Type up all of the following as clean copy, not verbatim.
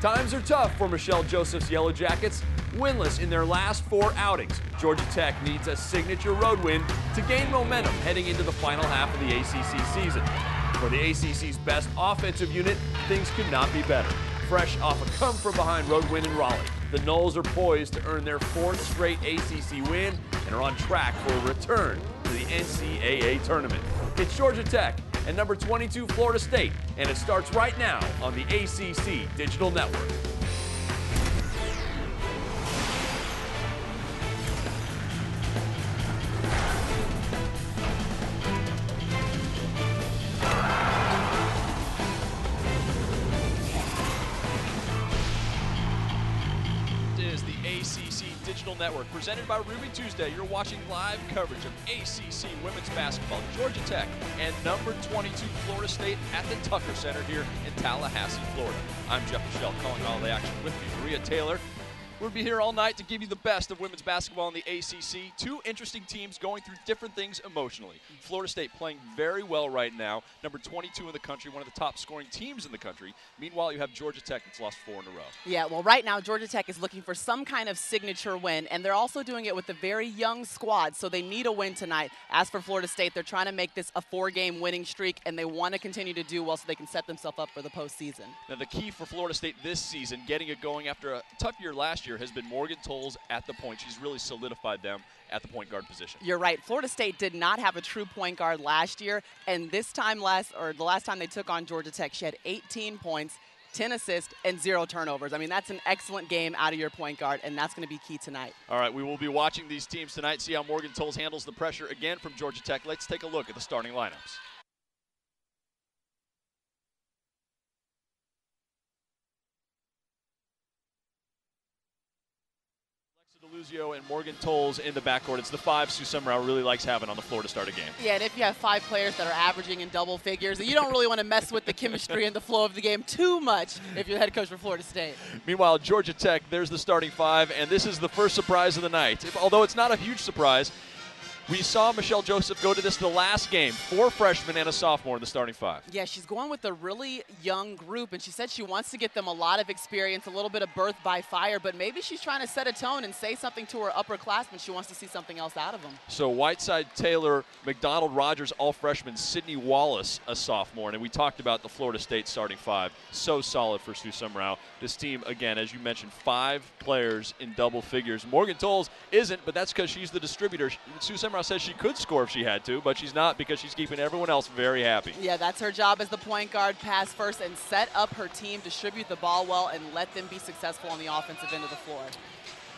Times are tough for Michelle Joseph's Yellow Jackets. Winless in their last 4 outings, Georgia Tech needs a signature road win to gain momentum heading into the final half of the ACC season. For the ACC's best offensive unit, things could not be better. Fresh off a come-from-behind road win in Raleigh, the Noles are poised to earn their 4th straight ACC win and are on track for a return to the NCAA tournament. It's Georgia Tech and number 22 Florida State, and it starts right now on the ACC Digital Network. ACC Digital Network, presented by Ruby Tuesday. You're watching live coverage of ACC women's basketball. Georgia Tech and number 22 Florida State at the Tucker Center here in Tallahassee, Florida. I'm Jeff Michelle, calling all the action with me, Maria Taylor. We'll be here all night to give you the best of women's basketball in the ACC. 2 interesting teams going through different things emotionally. Florida State playing very well right now, number 22 in the country, one of the top scoring teams in the country. Meanwhile, you have Georgia Tech that's lost 4 in a row. Yeah, well, right now, Georgia Tech is looking for some kind of signature win, and they're also doing it with a very young squad, so they need a win tonight. As for Florida State, they're trying to make this a 4-game winning streak, and they want to continue to do well so they can set themselves up for the postseason. Now, the key for Florida State this season, getting it going after a tough year last year, has been Morgan Toles at the point. She's really solidified them at the point guard position. You're right. Florida State did not have a true point guard last year, and this time the last time they took on Georgia Tech, she had 18 points, 10 assists, and 0 turnovers. I mean, that's an excellent game out of your point guard, and that's going to be key tonight. All right, we will be watching these teams tonight, see how Morgan Toles handles the pressure again from Georgia Tech. Let's take a look at the starting lineups. Deluzio and Morgan Toles in the backcourt. It's the 5 Sue Summerall really likes having on the floor to start a game. Yeah, and if you have 5 players that are averaging in double figures, you don't really want to mess with the chemistry and the flow of the game too much if you're the head coach for Florida State. Meanwhile, Georgia Tech, there's the starting 5, and this is the first surprise of the night. Although it's not a huge surprise, we saw Michelle Joseph go to the last game, 4 freshmen and a sophomore in the starting 5. Yeah, she's going with a really young group, and she said she wants to get them a lot of experience, a little bit of birth by fire, but maybe she's trying to set a tone and say something to her upperclassmen. She wants to see something else out of them. So Whiteside, Taylor, McDonald, Rogers, all freshmen, Sydney Wallace, a sophomore, and we talked about the Florida State starting 5. So solid for Sue Summerall. This team, again, as you mentioned, 5 players in double figures. Morgan Toles isn't, but that's because she's the distributor. Sue Summerall says she could score if she had to, but she's not because she's keeping everyone else very happy. Yeah, that's her job as the point guard, pass first and set up her team, distribute the ball well, and let them be successful on the offensive end of the floor.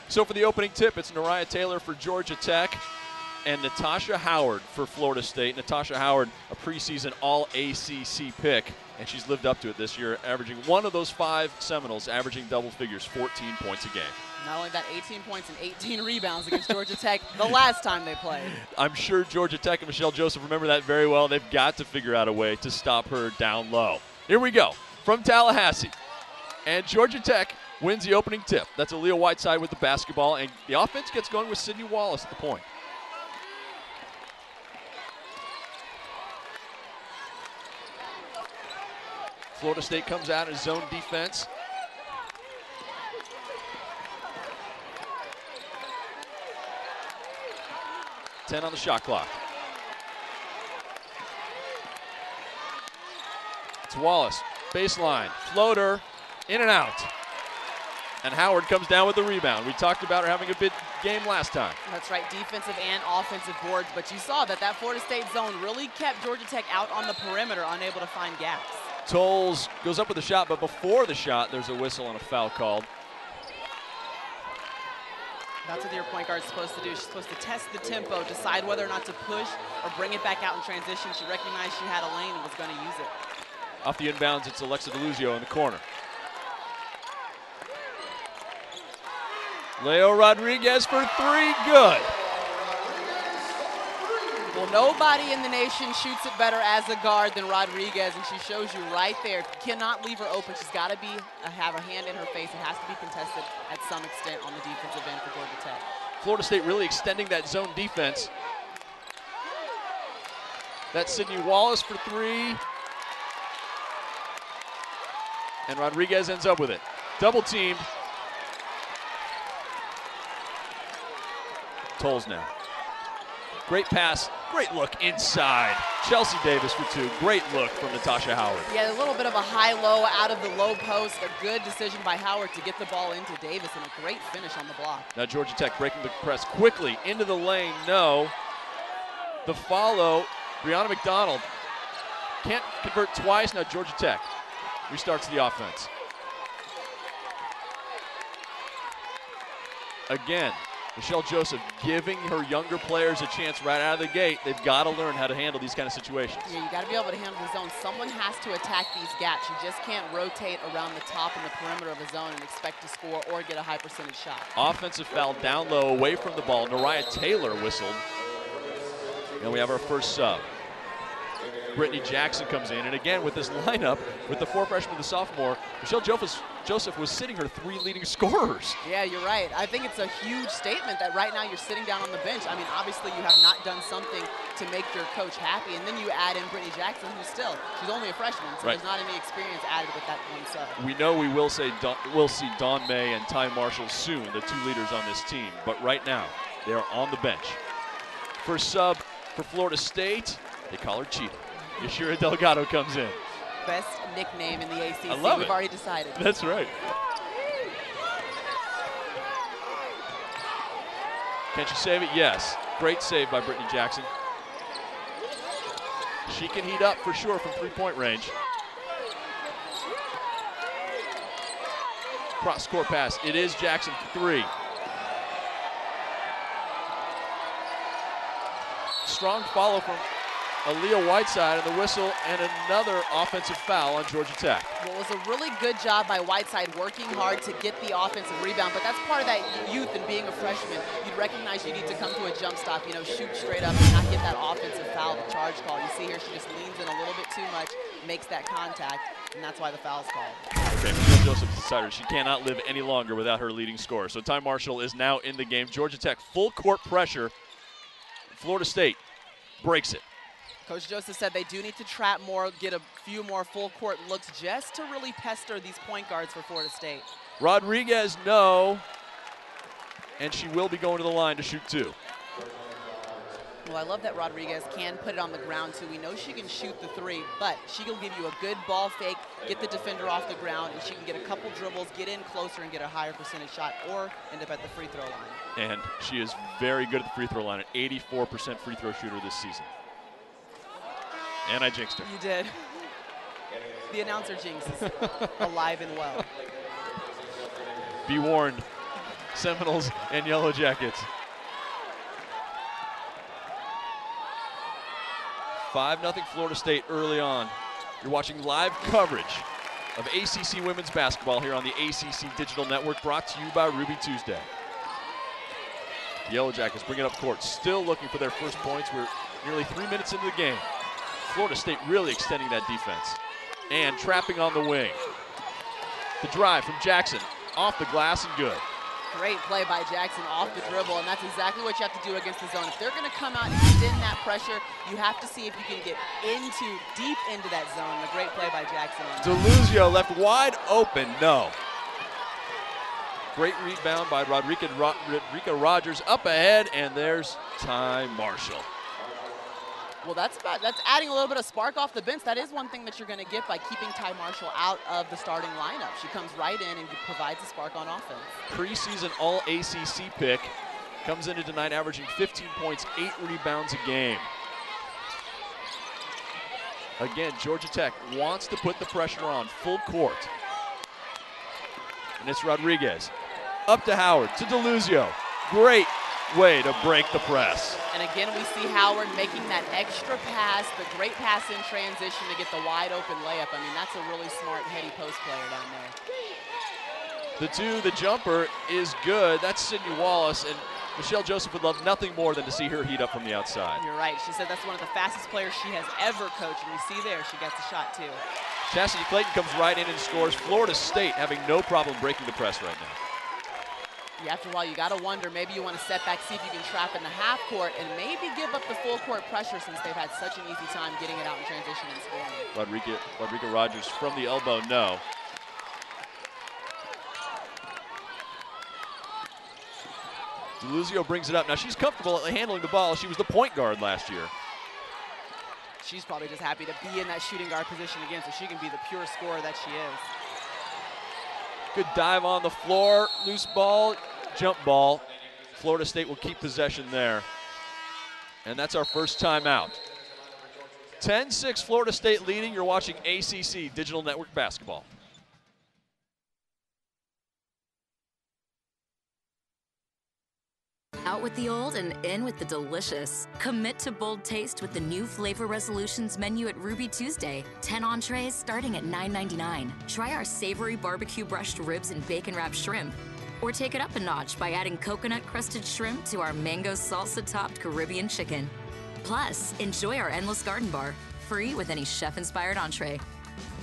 So for the opening tip, it's Nariah Taylor for Georgia Tech and Natasha Howard for Florida State. Natasha Howard, a preseason All-ACC pick, and she's lived up to it this year, averaging one of those 5 Seminoles, averaging double figures, 14 points a game. Not only that, 18 points and 18 rebounds against Georgia Tech the last time they played. I'm sure Georgia Tech and Michelle Joseph remember that very well. They've got to figure out a way to stop her down low. Here we go from Tallahassee. And Georgia Tech wins the opening tip. That's Aaliyah Whiteside with the basketball, and the offense gets going with Sydney Wallace at the point. Florida State comes out in zone defense. On the shot clock. It's Wallace, baseline, floater, in and out. And Howard comes down with the rebound. We talked about her having a big game last time. That's right, defensive and offensive boards, but you saw that Florida State zone really kept Georgia Tech out on the perimeter, unable to find gaps. Toles goes up with the shot, but before the shot, there's a whistle and a foul called. That's what your point guard is supposed to do. She's supposed to test the tempo, decide whether or not to push or bring it back out in transition. She recognized she had a lane and was going to use it. Off the inbounds, it's Alexa Deluzio in the corner. Leo Rodriguez for 3, good. Well, nobody in the nation shoots it better as a guard than Rodriguez, and she shows you right there. You cannot leave her open. She's got to have her hand in her face. It has to be contested at some extent on the defensive end for Georgia Tech. Florida State really extending that zone defense. That's Sydney Wallace for 3. And Rodriguez ends up with it. double teamed. Tolles now. Great pass, great look inside. Chelsea Davis for two. Great look from Natasha Howard. Yeah, a little bit of a high-low out of the low post. A good decision by Howard to get the ball into Davis, and a great finish on the block. Now Georgia Tech breaking the press quickly into the lane. No. The follow, Brianna McDonald can't convert twice. Now Georgia Tech restarts the offense. Again, Michelle Joseph giving her younger players a chance right out of the gate. They've got to learn how to handle these kind of situations. Yeah, you got to be able to handle the zone. Someone has to attack these gaps. You just can't rotate around the top and the perimeter of a zone and expect to score or get a high percentage shot. Offensive foul down low, away from the ball. Nariah Taylor whistled. And we have our first sub. Brittany Jackson comes in, and again with this lineup, with the four freshmen and the sophomore, Michelle Joseph was sitting her three leading scorers. Yeah, you're right. I think it's a huge statement that right now you're sitting down on the bench. I mean, obviously you have not done something to make your coach happy, and then you add in Brittany Jackson, who's she's only a freshman, so there's not any experience added with that one sub. We know we'll see Dawn May and Ty Marshall soon, the two leaders on this team, but right now they are on the bench. First sub for Florida State, they call her Cheetah. Yashira Delgado comes in. Best nickname in the ACC. I love it. We've already decided. That's right. Can she save it? Yes. Great save by Brittany Jackson. She can heat up for sure from three-point range. Cross-court pass. It is Jackson for three. Strong follow from Aaliyah Whiteside, and the whistle, and another offensive foul on Georgia Tech. Well, it was a really good job by Whiteside working hard to get the offensive rebound, but that's part of that youth and being a freshman. You'd recognize you need to come to a jump stop, shoot straight up and not get that offensive foul, the charge call. You see here, she just leans in a little bit too much, makes that contact, and that's why the foul's called. Okay, Michelle Joseph decided she cannot live any longer without her leading scorer. So Ty Marshall is now in the game. Georgia Tech full court pressure. Florida State breaks it. Coach Joseph said they do need to trap more, get a few more full court looks just to really pester these point guards for Florida State. Rodriguez, no. And she will be going to the line to shoot two. Well, I love that Rodriguez can put it on the ground too. We know she can shoot the three, but she will give you a good ball fake, get the defender off the ground, and she can get a couple dribbles, get in closer and get a higher percentage shot or end up at the free throw line. And she is very good at the free throw line, an 84% free throw shooter this season. And I jinxed her. You did. The announcer jinx is alive and well. Be warned, Seminoles and Yellow Jackets. 5-0 Florida State early on. You're watching live coverage of ACC women's basketball here on the ACC Digital Network, brought to you by Ruby Tuesday. The Yellow Jackets bring it up court, still looking for their first points. We're nearly 3 minutes into the game. Florida State really extending that defense and trapping on the wing. The drive from Jackson, off the glass and good. Great play by Jackson off the dribble, and that's exactly what you have to do against the zone. If they're going to come out and extend that pressure, you have to see if you can get deep into that zone. A great play by Jackson. Deluzio left wide open, no. Great rebound by Rodrika Rogers up ahead, and there's Ty Marshall. Well, that's adding a little bit of spark off the bench. That is one thing that you're going to get by keeping Ty Marshall out of the starting lineup. She comes right in and provides a spark on offense. Preseason All-ACC pick, comes into tonight averaging 15 points, 8 rebounds a game. Again, Georgia Tech wants to put the pressure on full court. And it's Rodriguez. Up to Howard, to Deluzio. Great way to break the press. And again, we see Howard making that extra pass, the great pass in transition to get the wide open layup. I mean, that's a really smart, heady post player down there. The jumper is good. That's Sydney Wallace, and Michelle Joseph would love nothing more than to see her heat up from the outside. You're right. She said that's one of the fastest players she has ever coached, and you see there, she gets the shot too. Chastity Clayton comes right in and scores. Florida State having no problem breaking the press right now. Yeah, after a while, you got to wonder, maybe you want to step back, see if you can trap in the half court, and maybe give up the full court pressure since they've had such an easy time getting it out in transition and scoring. Rodrika Rogers from the elbow, no. DeLuzio brings it up. Now she's comfortable at handling the ball. She was the point guard last year. She's probably just happy to be in that shooting guard position again so she can be the pure scorer that she is. Good dive on the floor, loose ball, jump ball. Florida State will keep possession there. And that's our first timeout. 10-6 Florida State leading. You're watching ACC Digital Network Basketball. Out with the old and in with the delicious. Commit to bold taste with the new Flavor Resolutions menu at Ruby Tuesday. 10 entrees starting at $9.99. Try our savory barbecue brushed ribs and bacon wrapped shrimp. Or take it up a notch by adding coconut crusted shrimp to our mango salsa topped Caribbean chicken. Plus, enjoy our endless garden bar, free with any chef-inspired entree.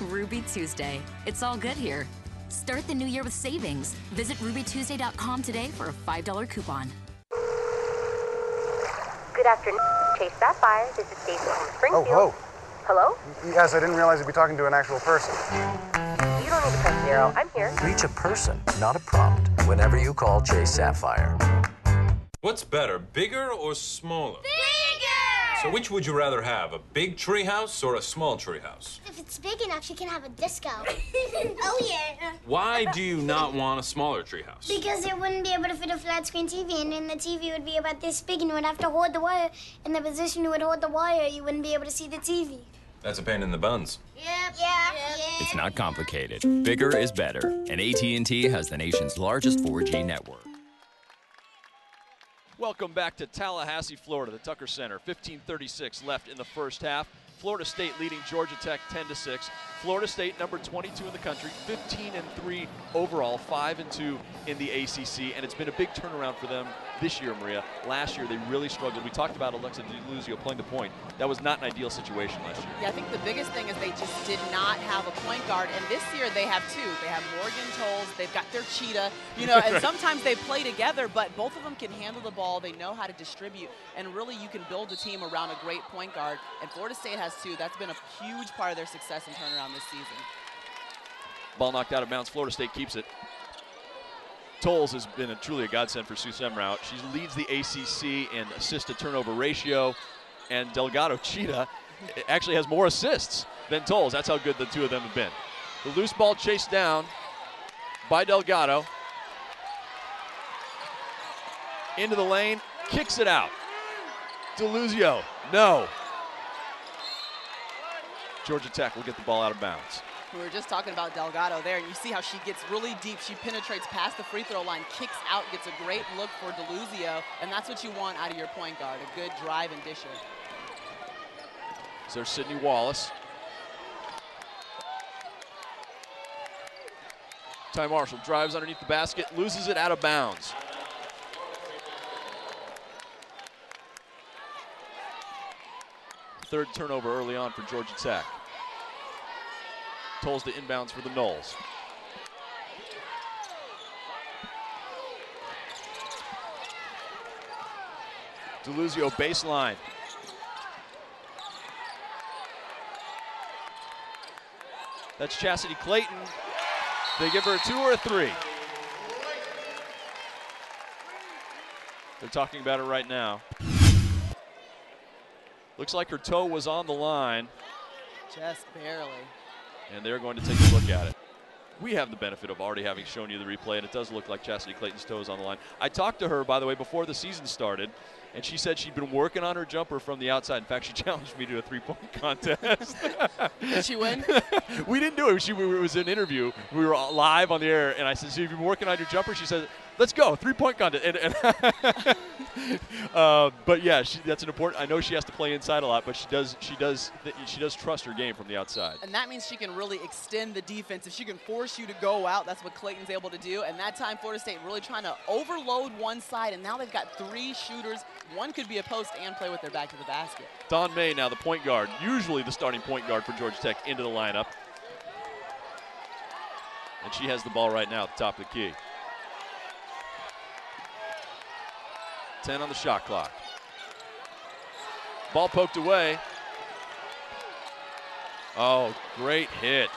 Ruby Tuesday. It's all good here. Start the new year with savings. Visit rubytuesday.com today for a $5 coupon. Good afternoon, Chase Sapphire. This is Stacy from Springfield. Oh, Hello? yes, I didn't realize you'd be talking to an actual person. You don't need to press 0. I'm here. Reach a person, not a prompt, whenever you call Chase Sapphire. What's better, bigger or smaller? Bigger! So which would you rather have, a big treehouse or a small treehouse? If it's big enough, you can have a disco. Oh, yeah. Why do you not want a smaller treehouse? Because it wouldn't be able to fit a flat screen TV, and then the TV would be about this big, and you would have to hold the wire. In the position you would hold the wire, you wouldn't be able to see the TV. That's a pain in the buns. Yep. Yeah. It's not complicated. Bigger is better, and AT&T has the nation's largest 4G network. Welcome back to Tallahassee, Florida, the Tucker Center. 15:36 left in the first half. Florida State leading Georgia Tech 10-6. Florida State, number 22 in the country, 15-3 overall, 5-2 in the ACC, and it's been a big turnaround for them this year, Maria. Last year, they really struggled. We talked about Alexa DeLuzio playing the point. That was not an ideal situation last year. Yeah, I think the biggest thing is they just did not have a point guard, and this year they have two. They have Morgan Tolles, they've got their cheetah, you know, and sometimes they play together, but both of them can handle the ball, they know how to distribute, and really you can build a team around a great point guard, and Florida State has two. That's been a huge part of their success and turnaround this season. Ball knocked out of bounds. Florida State keeps it. Tolles has been truly a godsend for Sue Semrau. She leads the ACC in assist-to-turnover ratio, and Delgado Cheetah actually has more assists than Tolles. That's how good the two of them have been. The loose ball chased down by Delgado. Into the lane, kicks it out. DeLuzio, no. Georgia Tech will get the ball out of bounds. We were just talking about Delgado there, and you see how she gets really deep. She penetrates past the free throw line, kicks out, gets a great look for DeLuzio, and that's what you want out of your point guard, a good drive and disher. So there's Sydney Wallace. Ty Marshall drives underneath the basket, loses it out of bounds. Third turnover early on for Georgia Tech. Tolles the inbounds for the Noles. DeLuzio baseline. That's Chastity Clayton. They give her a 2 or a 3. They're talking about it right now. Looks like her toe was on the line. Just barely. And they're going to take a look at it. We have the benefit of already having shown you the replay, and it does look like Chastity Clayton's toe is on the line. I talked to her, by the way, before the season started, and she said she'd been working on her jumper from the outside. In fact, she challenged me to a three-point contest. Did she win? We didn't do it. It was an interview. We were live on the air, and I said, so you've been working on your jumper? She said, let's go, three-point contest. But yeah, that's an important. I know she has to play inside a lot, but she does trust her game from the outside. And that means she can really extend the defense. If she can force you to go out, that's what Clayton's able to do. And that time, Florida State really trying to overload one side, and now they've got 3 shooters. One could be a post and play with their back to the basket. Dawn May now the point guard, usually the starting point guard for Georgia Tech, into the lineup. And she has the ball right now at the top of the key. 10 on the shot clock. Ball poked away. Oh, great hit.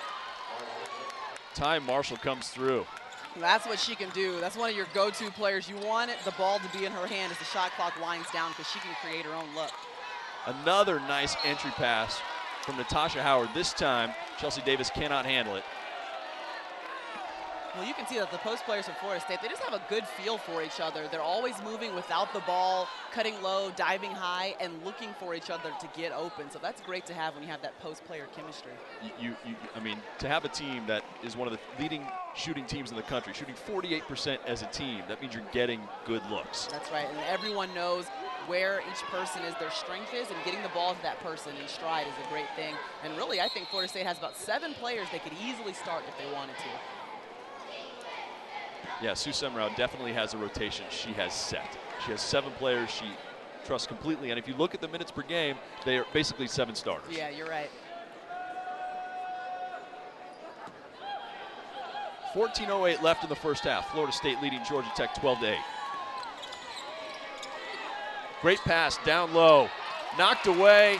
Ty Marshall comes through. That's what she can do. That's one of your go-to players. You want the ball to be in her hand as the shot clock winds down because she can create her own look. Another nice entry pass from Natasha Howard. This time, Chelsea Davis cannot handle it. Well, you can see that the post players from Florida State, they just have a good feel for each other. They're always moving without the ball, cutting low, diving high, and looking for each other to get open. So that's great to have when you have that post player chemistry. I mean, to have a team that is one of the leading shooting teams in the country, shooting 48% as a team, that means you're getting good looks. That's right, and everyone knows where each person is, their strength is, and getting the ball to that person in stride is a great thing. And really, I think Florida State has about 7 players they could easily start if they wanted to. Yeah, Sue Semrau definitely has a rotation she has set. She has 7 players she trusts completely, and if you look at the minutes per game, they are basically 7 starters. Yeah, you're right. 14:08 left in the first half. Florida State leading Georgia Tech 12-8. Great pass down low, knocked away.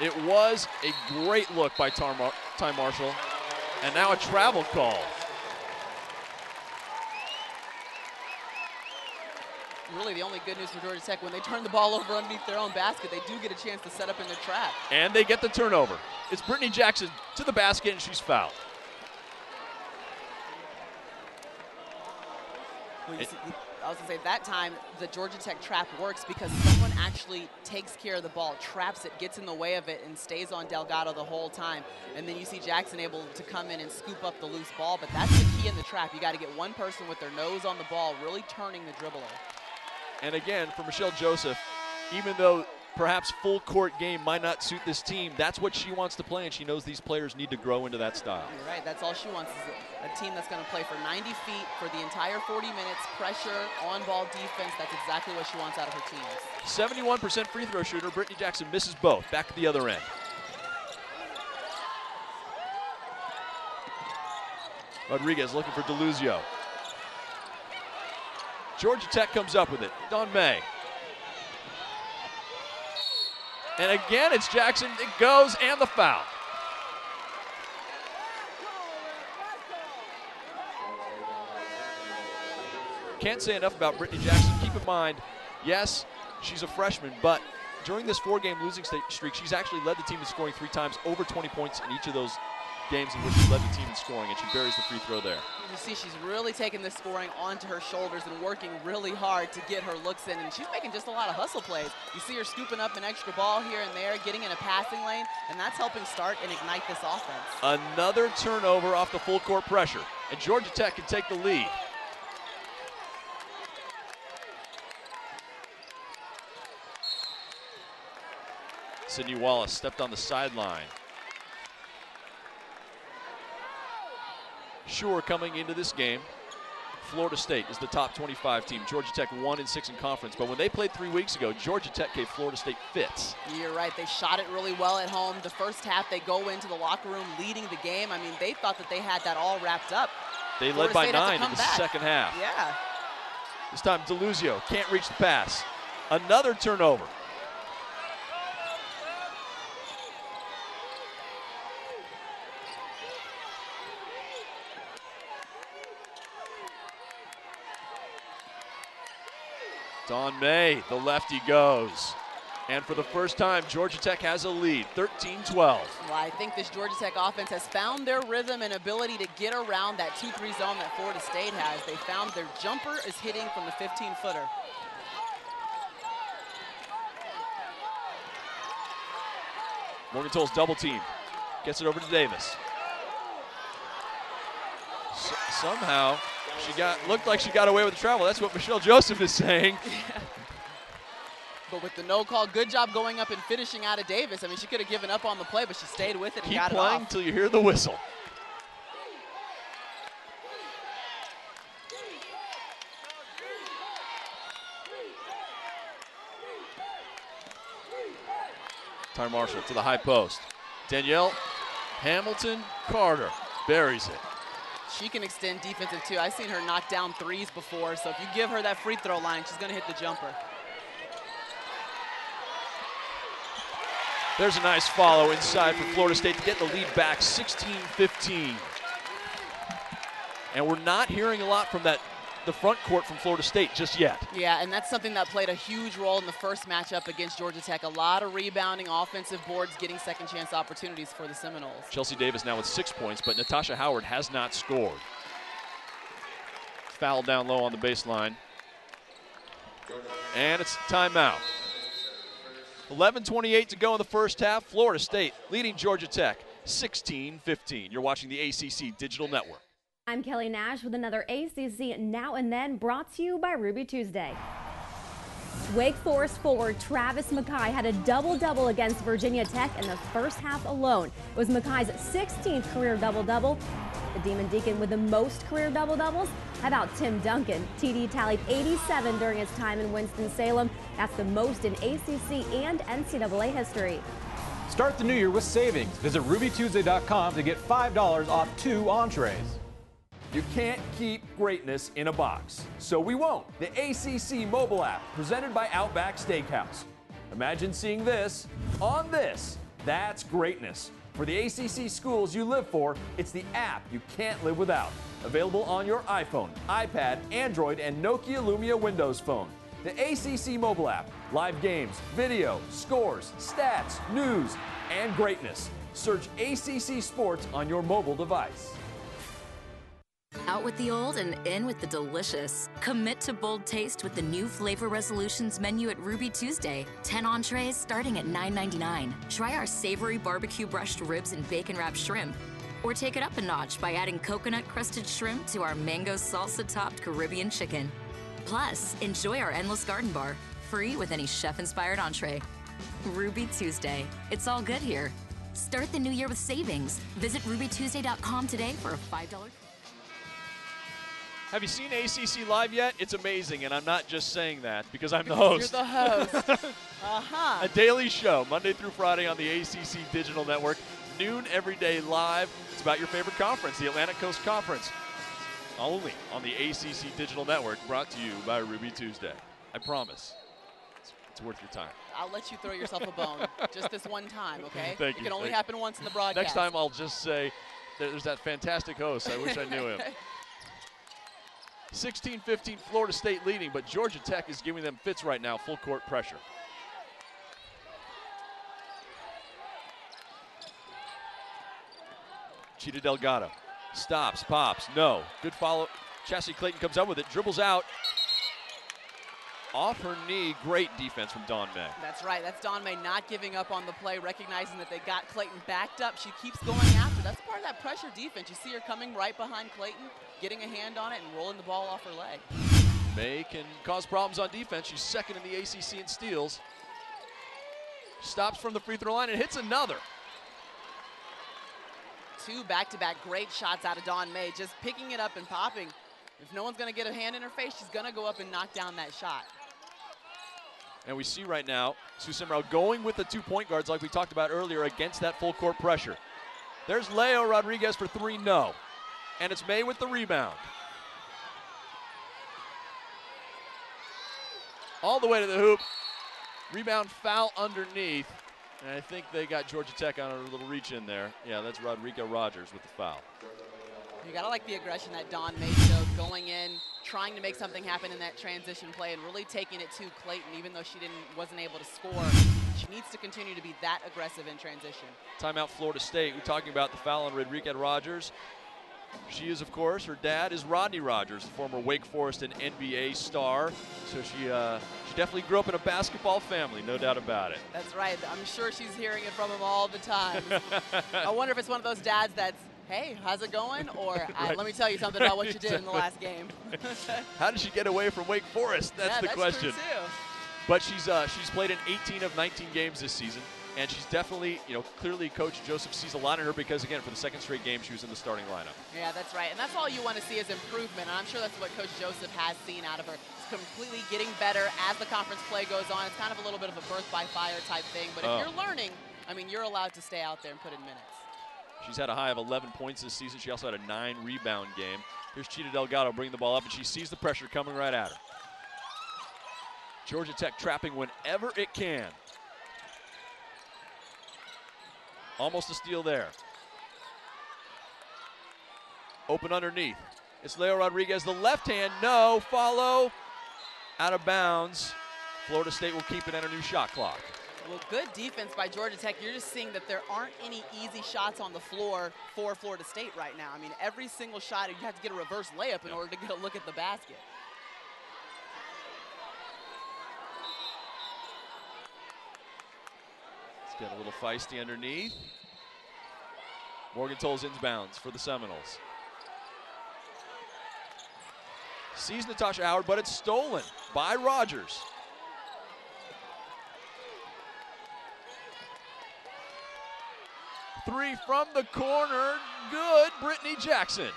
It was a great look by Ty Marshall, and now a travel call. Really the only good news for Georgia Tech, when they turn the ball over underneath their own basket, they do get a chance to set up in their trap. And they get the turnover. It's Brittany Jackson to the basket, and she's fouled. Well, I was going to say, that time, the Georgia Tech trap works because someone actually takes care of the ball, traps it, gets in the way of it, and stays on Delgado the whole time. And then you see Jackson able to come in and scoop up the loose ball, but that's the key in the trap. You got to get one person with their nose on the ball, really turning the dribbler. And again, for Michelle Joseph, even though perhaps full court game might not suit this team, that's what she wants to play, and she knows these players need to grow into that style. You're right, that's all she wants is a team that's going to play for 90 feet for the entire 40 minutes, pressure, on-ball defense. That's exactly what she wants out of her teams. 71% free throw shooter, Brittany Jackson misses both. Back at the other end. Rodriguez looking for DeLuzio. Georgia Tech comes up with it. Dawn May. And again, it's Jackson. It goes, and the foul. Can't say enough about Brittany Jackson. Keep in mind, yes, she's a freshman, but during this 4-game losing streak, she's actually led the team in scoring 3 times, over 20 points in each of those games in which she led the team in scoring, and she buries the free throw there. You see she's really taking this scoring onto her shoulders and working really hard to get her looks in, and she's making just a lot of hustle plays. You see her scooping up an extra ball here and there, getting in a passing lane, and that's helping start and ignite this offense. Another turnover off the full court pressure, and Georgia Tech can take the lead. Sydney Wallace stepped on the sideline. Sure, coming into this game, Florida State is the top 25 team. Georgia Tech 1-6 in conference, but when they played 3 weeks ago, Georgia Tech gave Florida State fits. You're right, they shot it really well at home. The first half, they go into the locker room leading the game. I mean, they thought that they had that all wrapped up. They led by 9 in the second half. Yeah. This time, DeLuzio can't reach the pass. Another turnover. Dawn May, the lefty goes. And for the first time, Georgia Tech has a lead, 13-12. Well, I think this Georgia Tech offense has found their rhythm and ability to get around that 2-3 zone that Florida State has. They found their jumper is hitting from the 15-footer. Morgenthau's double team. Gets it over to Davis. Somehow, looked like she got away with the travel. That's what Michelle Joseph is saying. Yeah. But with the no call, good job going up and finishing out of Davis. I mean, she could have given up on the play, but she stayed with it and got it off. Keep playing until you hear the whistle. Ty Marshall to the high post. Danielle Hamilton Carter buries it. She can extend defensive too. I've seen her knock down threes before, so if you give her that free throw line, she's gonna hit the jumper. There's a nice follow inside for Florida State to get the lead back, 16-15. And we're not hearing a lot from the front court from Florida State just yet. Yeah, and that's something that played a huge role in the first matchup against Georgia Tech. A lot of rebounding, offensive boards, getting second chance opportunities for the Seminoles. Chelsea Davis now with 6 points, but Natasha Howard has not scored. Foul down low on the baseline. And it's timeout. 11:28 to go in the first half. Florida State leading Georgia Tech 16-15. You're watching the ACC Digital Network. I'm Kelly Nash with another ACC Now and Then brought to you by Ruby Tuesday. Wake Forest forward Travis Mackay had a double-double against Virginia Tech in the first half alone. It was Mackay's 16th career double-double. The Demon Deacon with the most career double-doubles. How about Tim Duncan? TD tallied 87 during his time in Winston-Salem. That's the most in ACC and NCAA history. Start the new year with savings. Visit RubyTuesday.com to get $5 off 2 entrees. You can't keep greatness in a box, so we won't. The ACC mobile app, presented by Outback Steakhouse. Imagine seeing this on this. That's greatness. For the ACC schools you live for, it's the app you can't live without. Available on your iPhone, iPad, Android, and Nokia Lumia Windows Phone. The ACC mobile app. Live games, video, scores, stats, news, and greatness. Search ACC Sports on your mobile device. Out with the old and in with the delicious. Commit to bold taste with the new Flavor Resolutions menu at Ruby Tuesday. 10 entrees starting at $9.99. Try our savory barbecue brushed ribs and bacon wrapped shrimp. Or take it up a notch by adding coconut crusted shrimp to our mango salsa topped Caribbean chicken. Plus, enjoy our endless garden bar, free with any chef inspired entree. Ruby Tuesday. It's all good here. Start the new year with savings. Visit RubyTuesday.com today for a $5. Have you seen ACC Live yet? It's amazing, and I'm not just saying that because I'm the host. You're the host. A daily show, Monday through Friday on the ACC Digital Network, noon every day live. It's about your favorite conference, the Atlantic Coast Conference, only on the ACC Digital Network, brought to you by Ruby Tuesday. I promise. It's worth your time. I'll let you throw yourself a bone just this one time, okay? Thank you. It can only happen once in the broadcast. Next time I'll just say, there's that fantastic host. I wish I knew him. 16-15 Florida State leading, but Georgia Tech is giving them fits right now, full court pressure. Cheetah Delgado stops, pops, no. Good follow. Chassie Clayton comes up with it, dribbles out. Off her knee, great defense from Dawn May. That's right, that's Dawn May not giving up on the play, recognizing that they got Clayton backed up. She keeps going after. That's part of that pressure defense. You see her coming right behind Clayton, getting a hand on it and rolling the ball off her leg. May can cause problems on defense. She's second in the ACC in steals. Stops from the free throw line and hits another. 2 back-to-back great shots out of Dawn May, just picking it up and popping. If no one's going to get a hand in her face, she's going to go up and knock down that shot. And we see right now, Sue Seminoles going with the 2 point guards like we talked about earlier against that full court pressure. There's Leo Rodriguez for 3, no. And it's May with the rebound. All the way to the hoop. Rebound foul underneath. And I think they got Georgia Tech on a little reach in there. Yeah, that's Rodrigo Rogers with the foul. You gotta like the aggression that Dawn May showed, going in, trying to make something happen in that transition play and really taking it to Clayton, even though she wasn't able to score. She needs to continue to be that aggressive in transition. Timeout Florida State. We're talking about the foul on Rodrigo Rogers. She is, of course, her dad is Rodney Rogers, the former Wake Forest and NBA star. So she definitely grew up in a basketball family, no doubt about it. That's right. I'm sure she's hearing it from him all the time. I wonder if it's one of those dads that's, hey, how's it going? Or Right. let me tell you something about what you did in the last game. How did she get away from Wake Forest? That's the question. True too. But she's played in 18 of 19 games this season, and she's definitely, clearly Coach Joseph sees a lot in her because, again, for the second straight game, she was in the starting lineup. Yeah, that's right. And that's all you want to see is improvement. And I'm sure that's what Coach Joseph has seen out of her. It's completely getting better as the conference play goes on. It's kind of a little bit of a birth by fire type thing. But if you're learning, I mean, you're allowed to stay out there and put in minutes. She's had a high of 11 points this season. She also had a 9 rebound game. Here's Cheetah Delgado bringing the ball up, and she sees the pressure coming right at her. Georgia Tech trapping whenever it can. Almost a steal there. Open underneath. It's Leo Rodriguez, the left hand, no, follow, out of bounds. Florida State will keep it at a new shot clock. Well, good defense by Georgia Tech. You're just seeing that there aren't any easy shots on the floor for Florida State right now. I mean, every single shot, you have to get a reverse layup in order to get a look at the basket. It's getting a little feisty underneath. Morgenthau's inbounds for the Seminoles. Sees Natasha Howard, but it's stolen by Rogers. Three from the corner, good, Brittany Jackson.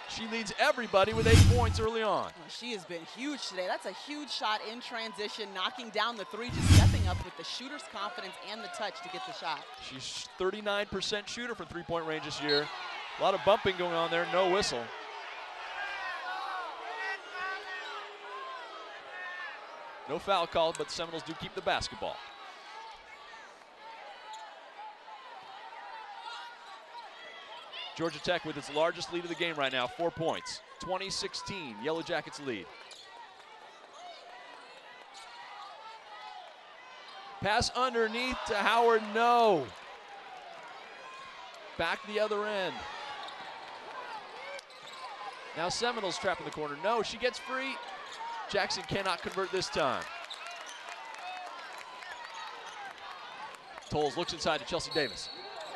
She leads everybody with 8 points early on. Oh, she has been huge today. That's a huge shot in transition, knocking down the three, just stepping up with the shooter's confidence and the touch to get the shot. She's 39% shooter from three-point range this year. A lot of bumping going on there, no whistle. No foul called, but the Seminoles do keep the basketball. Georgia Tech with its largest lead of the game right now, 4 points. 20-16, Yellow Jackets lead. Pass underneath to Howard, no. Back the other end. Now Seminoles trapped in the corner. No, she gets free. Jackson cannot convert this time. Tolles looks inside to Chelsea Davis.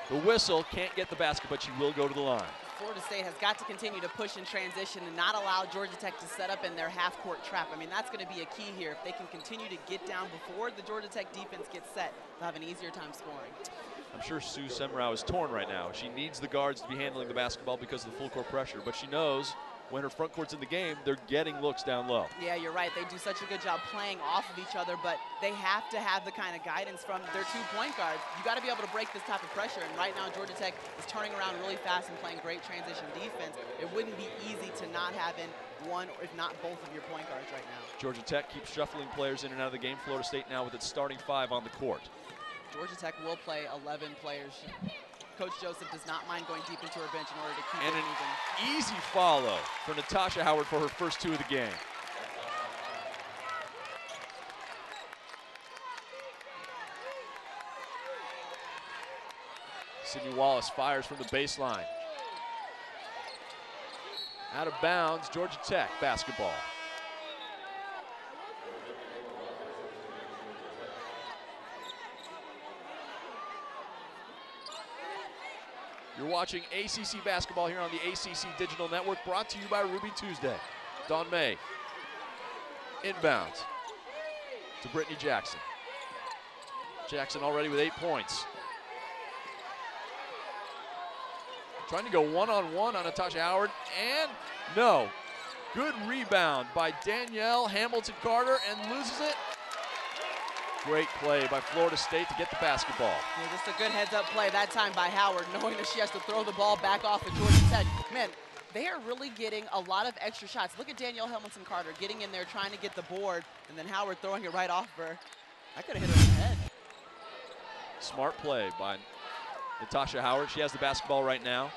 The whistle, can't get the basket, but she will go to the line. Florida State has got to continue to push in transition and not allow Georgia Tech to set up in their half-court trap. I mean, that's going to be a key here. If they can continue to get down before the Georgia Tech defense gets set, they'll have an easier time scoring. I'm sure Sue Semrau is torn right now. She needs the guards to be handling the basketball because of the full court pressure, but she knows when her front court's in the game, they're getting looks down low. Yeah, you're right. They do such a good job playing off of each other, but they have to have the kind of guidance from their 2 point guards. You got to be able to break this type of pressure, and right now Georgia Tech is turning around really fast and playing great transition defense. It wouldn't be easy to not have in one, or if not both, of your point guards right now. Georgia Tech keeps shuffling players in and out of the game. Florida State now with its starting 5 on the court. Georgia Tech will play 11 players. Coach Joseph does not mind going deep into her bench in order to keep it moving. And an easy follow for Natasha Howard for her first 2 of the game. Sydney Wallace fires from the baseline. Out of bounds, Georgia Tech basketball. You're watching ACC basketball here on the ACC Digital Network, brought to you by Ruby Tuesday. Dawn May, inbounds to Brittany Jackson. Jackson already with 8 points. Trying to go one-on-one on Natasha Howard, and no. Good rebound by Danielle Hamilton-Carter, and loses it. Great play by Florida State to get the basketball. Yeah, just a good heads-up play that time by Howard, knowing that she has to throw the ball back off of Georgia Tech. Man, they are really getting a lot of extra shots. Look at Danielle Hamilton-Carter getting in there, trying to get the board, and then Howard throwing it right off her. I could have hit her in the head. Smart play by Natasha Howard. She has the basketball right now.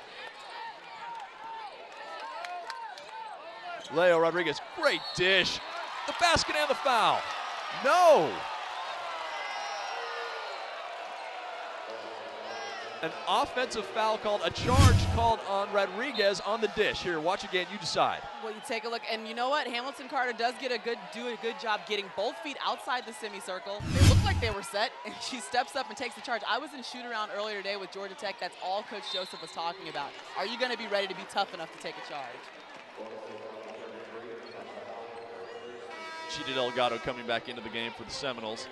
Leo Rodriguez, great dish. The basket and the foul. No. An offensive foul called, a charge called on Rodriguez on the dish. Here, watch again, you decide. Well, you take a look, and you know what? Hamilton-Carter does do a good job getting both feet outside the semicircle. They look like they were set, and she steps up and takes the charge. I was in shoot-around earlier today with Georgia Tech. That's all Coach Joseph was talking about. Are you going to be ready to be tough enough to take a charge? Chita Delgado coming back into the game for the Seminoles.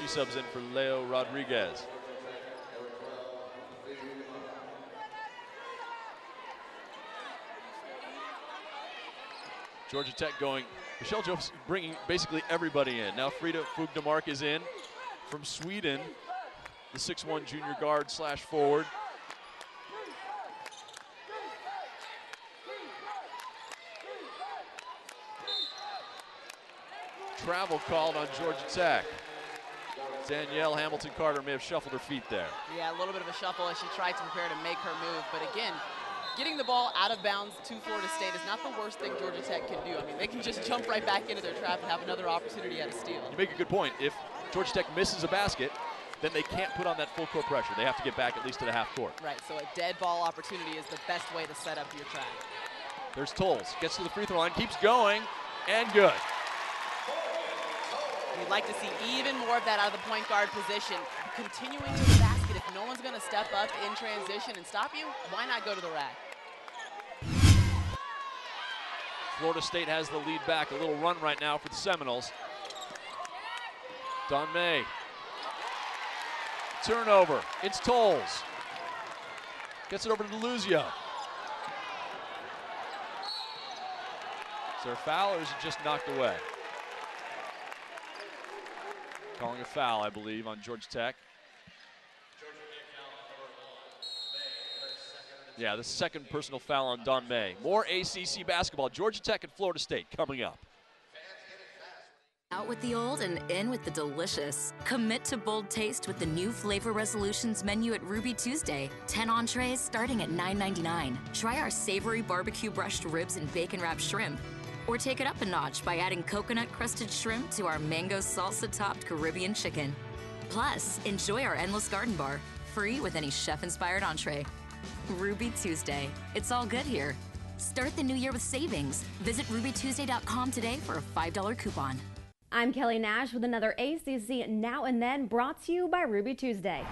She subs in for Leo Rodriguez. Georgia Tech going, Michelle Jones bringing basically everybody in. Now Frida Fugdemark is in from Sweden, the 6'1" junior guard / forward. Travel called on Georgia Tech. Danielle Hamilton-Carter may have shuffled her feet there. Yeah, a little bit of a shuffle as she tried to prepare to make her move, but again, getting the ball out of bounds to Florida State is not the worst thing Georgia Tech can do. I mean, they can just jump right back into their trap and have another opportunity at a steal. You make a good point. If Georgia Tech misses a basket, then they can't put on that full court pressure. They have to get back at least to the half court. Right, so a dead ball opportunity is the best way to set up your trap. There's Tolles, gets to the free throw line, keeps going, and good. We'd like to see even more of that out of the point guard position. Continuing to the basket. If no one's going to step up in transition and stop you, why not go to the rack? Florida State has the lead back. A little run right now for the Seminoles. Don May. Turnover. It's Tolles. Gets it over to DeLuzio. Is there a foul or is it just knocked away? Calling a foul, I believe, on Georgia Tech. Yeah, the second personal foul on Don May. More ACC basketball. Georgia Tech and Florida State coming up. Out with the old and in with the delicious. Commit to bold taste with the new Flavor Resolutions menu at Ruby Tuesday. 10 entrees starting at $9.99. Try our savory barbecue brushed ribs and bacon wrapped shrimp. Or take it up a notch by adding coconut crusted shrimp to our mango salsa topped Caribbean chicken. Plus, enjoy our endless garden bar, free with any chef inspired entree. Ruby Tuesday. It's all good here. Start the new year with savings. Visit rubytuesday.com today for a $5 coupon. I'm Kelly Nash with another ACC Now and Then brought to you by Ruby Tuesday.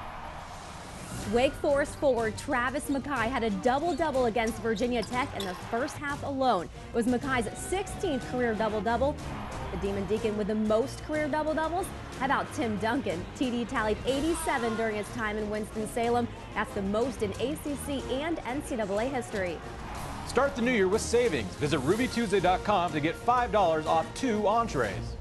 Wake Forest forward Travis Mackay had a double-double against Virginia Tech in the first half alone. It was Mackay's 16th career double-double. The Demon Deacon with the most career double-doubles. How about Tim Duncan? TD tallied 87 during his time in Winston-Salem. That's the most in ACC and NCAA history. Start the new year with savings. Visit rubytuesday.com to get $5 off 2 entrees.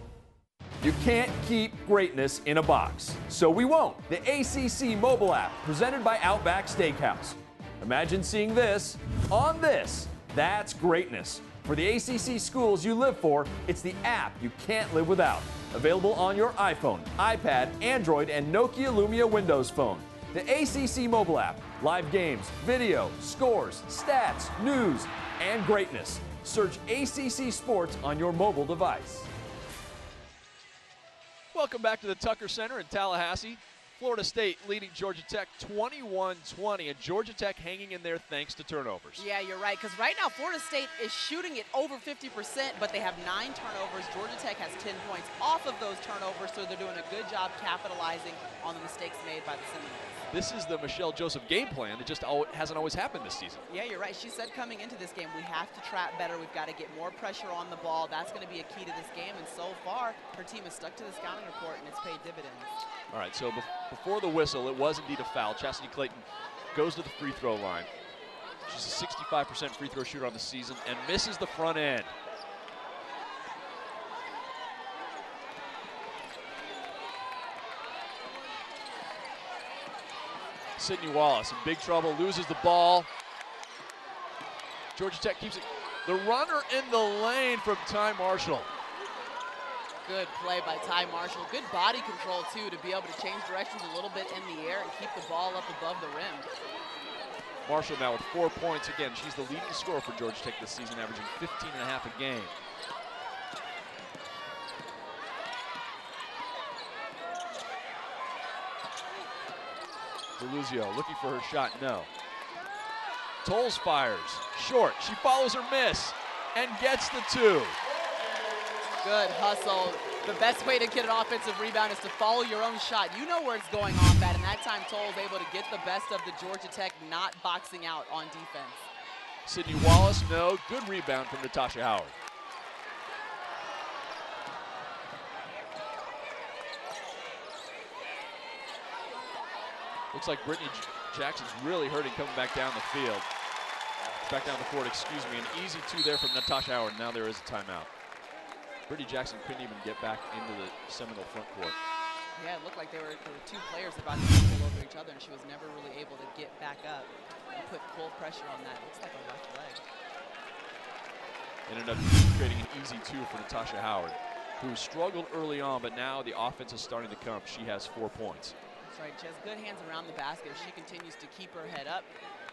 You can't keep greatness in a box, so we won't. The ACC mobile app, presented by Outback Steakhouse. Imagine seeing this on this. That's greatness. For the ACC schools you live for, it's the app you can't live without. Available on your iPhone, iPad, Android, and Nokia Lumia Windows phone. The ACC mobile app. Live games, video, scores, stats, news, and greatness. Search ACC Sports on your mobile device. Welcome back to the Tucker Center in Tallahassee. Florida State leading Georgia Tech 21-20, and Georgia Tech hanging in there thanks to turnovers. Yeah, you're right, because right now Florida State is shooting it over 50%, but they have 9 turnovers. Georgia Tech has 10 points off of those turnovers, so they're doing a good job capitalizing on the mistakes made by the Seminoles. This is the Michelle Joseph game plan that just hasn't always happened this season. Yeah, you're right. She said coming into this game, we have to trap better. We've got to get more pressure on the ball. That's going to be a key to this game, and so far, her team has stuck to the scouting report, and it's paid dividends. All right, so before the whistle, it was indeed a foul. Chastity Clayton goes to the free throw line. She's a 65% free throw shooter on the season and misses the front end. Sydney Wallace in big trouble, loses the ball. Georgia Tech keeps it. The runner in the lane from Ty Marshall. Good play by Ty Marshall. Good body control, too, to be able to change directions a little bit in the air and keep the ball up above the rim. Marshall now with 4 points. Again, she's the leading scorer for Georgia Tech this season, averaging 15.5 a game. DeLuzio looking for her shot, no. Tolles fires, short. She follows her miss and gets the 2. Good hustle. The best way to get an offensive rebound is to follow your own shot. You know where it's going off at, and that time Tolles able to get the best of the Georgia Tech not boxing out on defense. Sydney Wallace, no. Good rebound from Natasha Howard. Looks like Brittany Jackson's really hurting coming back down the field. Back down the court, excuse me. An easy 2 there from Natasha Howard. Now there is a timeout. Brittany Jackson couldn't even get back into the Seminole front court. Yeah, it looked like there were 2 players about to tumble over each other, and she was never really able to get back up and put full pressure on that. Looks like a left leg. Ended up creating an easy 2 for Natasha Howard, who struggled early on, but now the offense is starting to come. She has 4 points. That's right. She has good hands around the basket. If she continues to keep her head up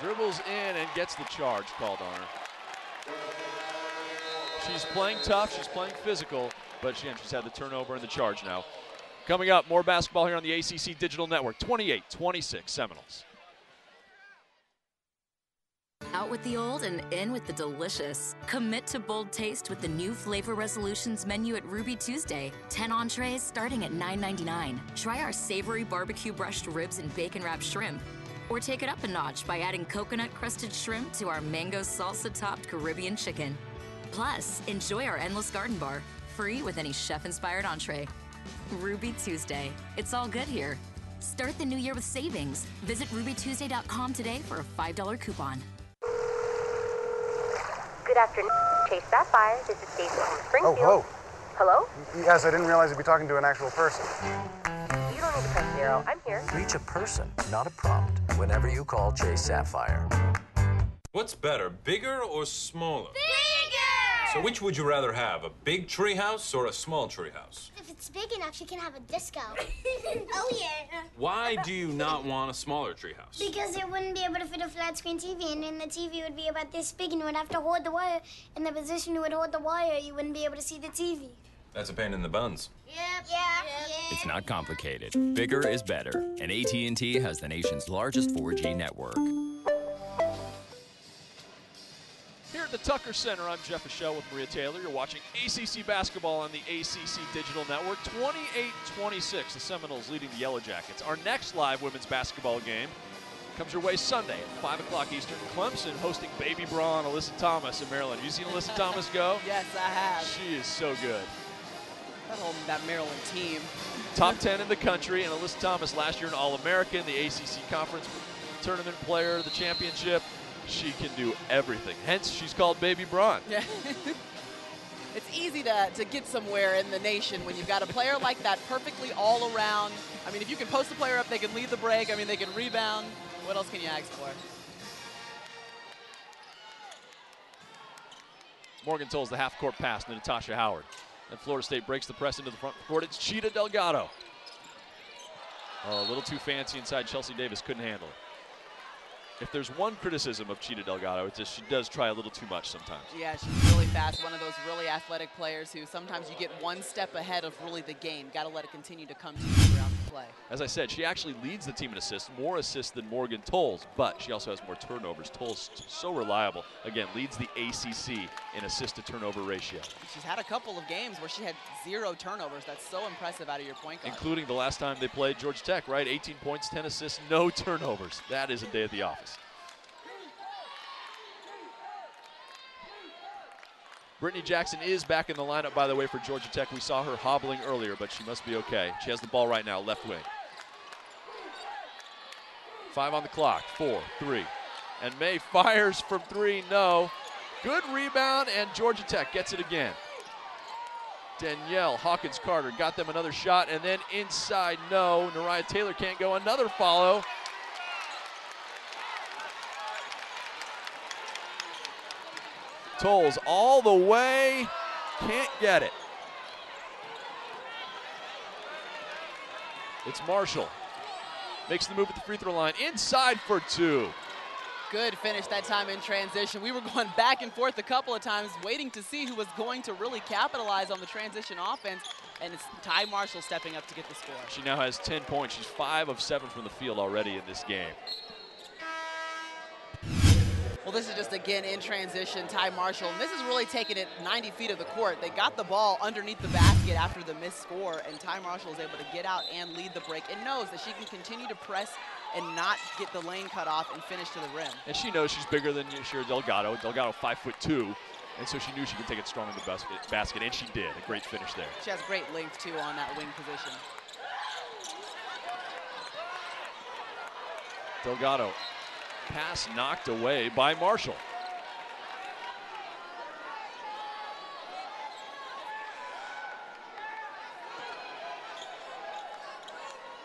Dribbles in and gets the charge called on her. She's playing tough, she's playing physical, but she's had the turnover and the charge now. Coming up, more basketball here on the ACC Digital Network. 28-26 Seminoles. Out with the old and in with the delicious. Commit to bold taste with the new Flavor Resolutions menu at Ruby Tuesday. 10 entrees starting at $9.99. Try our savory barbecue brushed ribs and bacon wrapped shrimp. Or take it up a notch by adding coconut crusted shrimp to our mango salsa topped Caribbean chicken. Plus, enjoy our endless garden bar, free with any chef inspired entree. Ruby Tuesday. It's all good here. Start the new year with savings. Visit rubytuesday.com today for a $5 coupon. Good afternoon, Chase Sapphire. This is Stacy from Springfield. Oh, Hello? Yes, I didn't realize you'd be talking to an actual person. You don't need to press 0. I'm here. Reach a person, not a prompt, whenever you call Chase Sapphire. What's better, bigger or smaller? Bigger! So which would you rather have, a big treehouse or a small treehouse? If it's big enough, you can have a disco. Oh, yeah. Why do you not want a smaller treehouse? Because it wouldn't be able to fit a flat screen TV, and then the TV would be about this big, and you would have to hold the wire. In the position you would hold the wire, you wouldn't be able to see the TV. That's a pain in the buns. Yep. Yeah. It's not complicated. Bigger is better, and AT&T has the nation's largest 4G network. Here at the Tucker Center, I'm Jeff Michelle with Maria Taylor. You're watching ACC basketball on the ACC Digital Network. 28-26, the Seminoles leading the Yellow Jackets. Our next live women's basketball game comes your way Sunday at 5 o'clock Eastern. Clemson hosting Baby Braun, Alyssa Thomas in Maryland. Have you seen Alyssa Thomas go? Yes, I have. She is so good. That Maryland team. Top 10 in the country, and Alyssa Thomas last year an All-American, the ACC Conference Tournament player, the championship. She can do everything. Hence, she's called Baby Braun. Yeah. It's easy to get somewhere in the nation when you've got a player like that perfectly all around. I mean, if you can post a player up, they can lead the break. I mean, they can rebound. What else can you ask for? Morgan Tolles the half-court pass to Natasha Howard. And Florida State breaks the press into the front court. It's Cheetah Delgado. Oh, a little too fancy inside. Chelsea Davis couldn't handle it. If there's one criticism of Cheetah Delgado, it's just she does try a little too much sometimes. Yeah, she's really fast. One of those really athletic players who sometimes you get one step ahead of really the game. Got to let it continue to come to you throughout the play. As I said, she actually leads the team in assists, more assists than Morgan Tolles, but she also has more turnovers. Tolles so reliable. Again, leads the ACC in assist-to-turnover ratio. She's had a couple of games where she had 0 turnovers. That's so impressive out of your point guard. Including the last time they played Georgia Tech, right? 18 points, 10 assists, no turnovers. That is a day at the office. Brittany Jackson is back in the lineup, by the way, for Georgia Tech. We saw her hobbling earlier, but she must be okay. She has the ball right now, left wing. 5 on the clock, 4, 3. And May fires from 3, no. Good rebound, and Georgia Tech gets it again. Danielle Hawkins-Carter got them another shot, and then inside, no. Nariah Taylor can't go, another follow. Tolles all the way, can't get it. It's Marshall. Makes the move at the free throw line, inside for 2. Good finish that time in transition. We were going back and forth a couple of times, waiting to see who was going to really capitalize on the transition offense, and it's Ty Marshall stepping up to get the score. She now has 10 points. She's 5 of 7 from the field already in this game. Well, this is just, again, in transition, Ty Marshall. And this is really taking it 90 feet of the court. They got the ball underneath the basket after the missed score, and Ty Marshall is able to get out and lead the break and knows that she can continue to press and not get the lane cut off and finish to the rim. And she knows she's bigger than Delgado. Delgado 5'2", and so she knew she could take it strong in the basket, and she did. A great finish there. She has great length, too, on that wing position. Delgado. Pass knocked away by Marshall.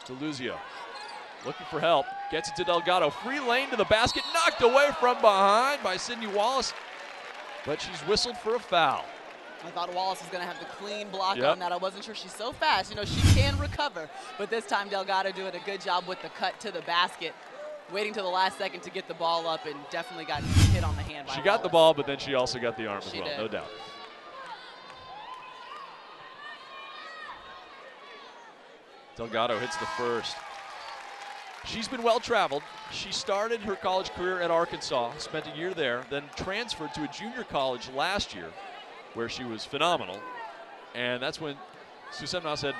DeLuzio looking for help, gets it to Delgado. Free lane to the basket, knocked away from behind by Sydney Wallace, but she's whistled for a foul. I thought Wallace was going to have the clean block on that. I wasn't sure she's so fast. You know, she can recover, but this time Delgado doing a good job with the cut to the basket. waiting till the last second to get the ball up and definitely got hit on the hand by She got the ball, but then she also got the arm as well, did. no doubt. Delgado hits the first. She's been well-traveled. She started her college career at Arkansas, spent a year there, then transferred to a junior college last year where she was phenomenal. And that's when Sue Seminoles said,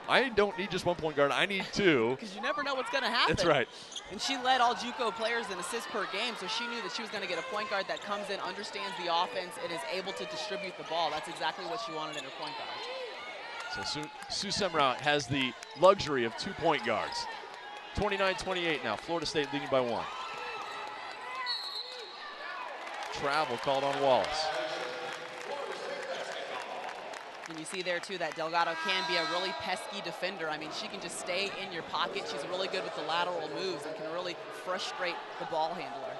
I don't need just one point guard, I need two. Because you never know what's going to happen. That's right. And she led all JUCO players in assists per game, so she knew that she was going to get a point guard that comes in, understands the offense, and is able to distribute the ball. That's exactly what she wanted in her point guard. So Sue Seminoles has the luxury of 2 point guards. 29-28 now, Florida State leading by 1. Travel called on Wallace. And you see there, too, that Delgado can be a really pesky defender. I mean, she can just stay in your pocket. She's really good with the lateral moves and can really frustrate the ball handler.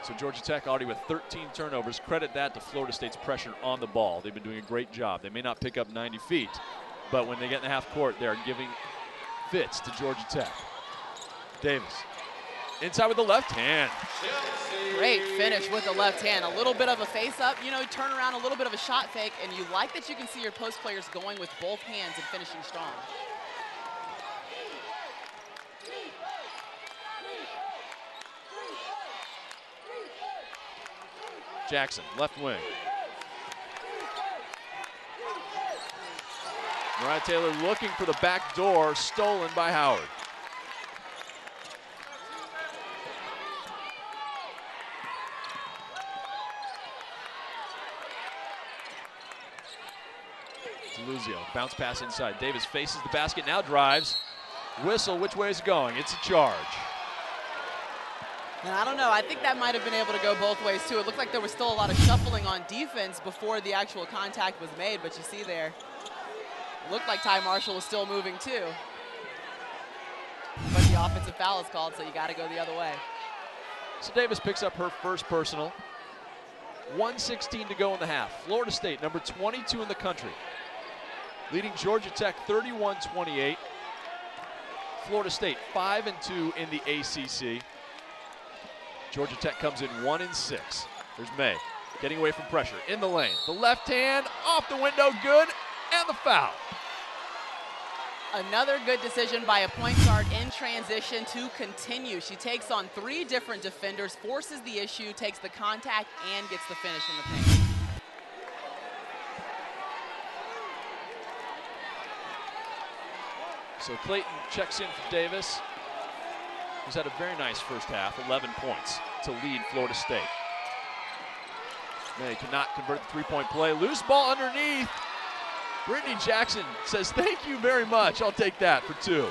So Georgia Tech already with 13 turnovers. Credit that to Florida State's pressure on the ball. They've been doing a great job. They may not pick up 90 feet, but when they get in the half court, they're giving fits to Georgia Tech. Davis, inside with the left hand. Great finish with the left hand. A little bit of a face-up, you know, turn around, a little bit of a shot fake, and you like that you can see your post players going with both hands and finishing strong. Jackson, left wing. Mariah Taylor looking for the back door, stolen by Howard. Luzio, bounce pass inside. Davis faces the basket, now drives. Whistle, which way is it going? It's a charge. And I don't know, I think that might have been able to go both ways too. It looked like there was still a lot of shuffling on defense before the actual contact was made, but you see there, it looked like Ty Marshall was still moving too. But the offensive foul is called, so you gotta go the other way. So Davis picks up her first personal. 1:16 to go in the half. Florida State, number 22 in the country, leading Georgia Tech 31-28. Florida State 5-2 in the ACC. Georgia Tech comes in 1-6. There's May getting away from pressure in the lane. The left hand off the window, good, and the foul. Another good decision by a point guard in transition to continue. She takes on 3 different defenders, forces the issue, takes the contact, and gets the finish in the paint. So Clayton checks in for Davis, who's had a very nice first half, 11 points to lead Florida State. May cannot convert the three-point play. Loose ball underneath. Brittany Jackson says, thank you very much. I'll take that for 2.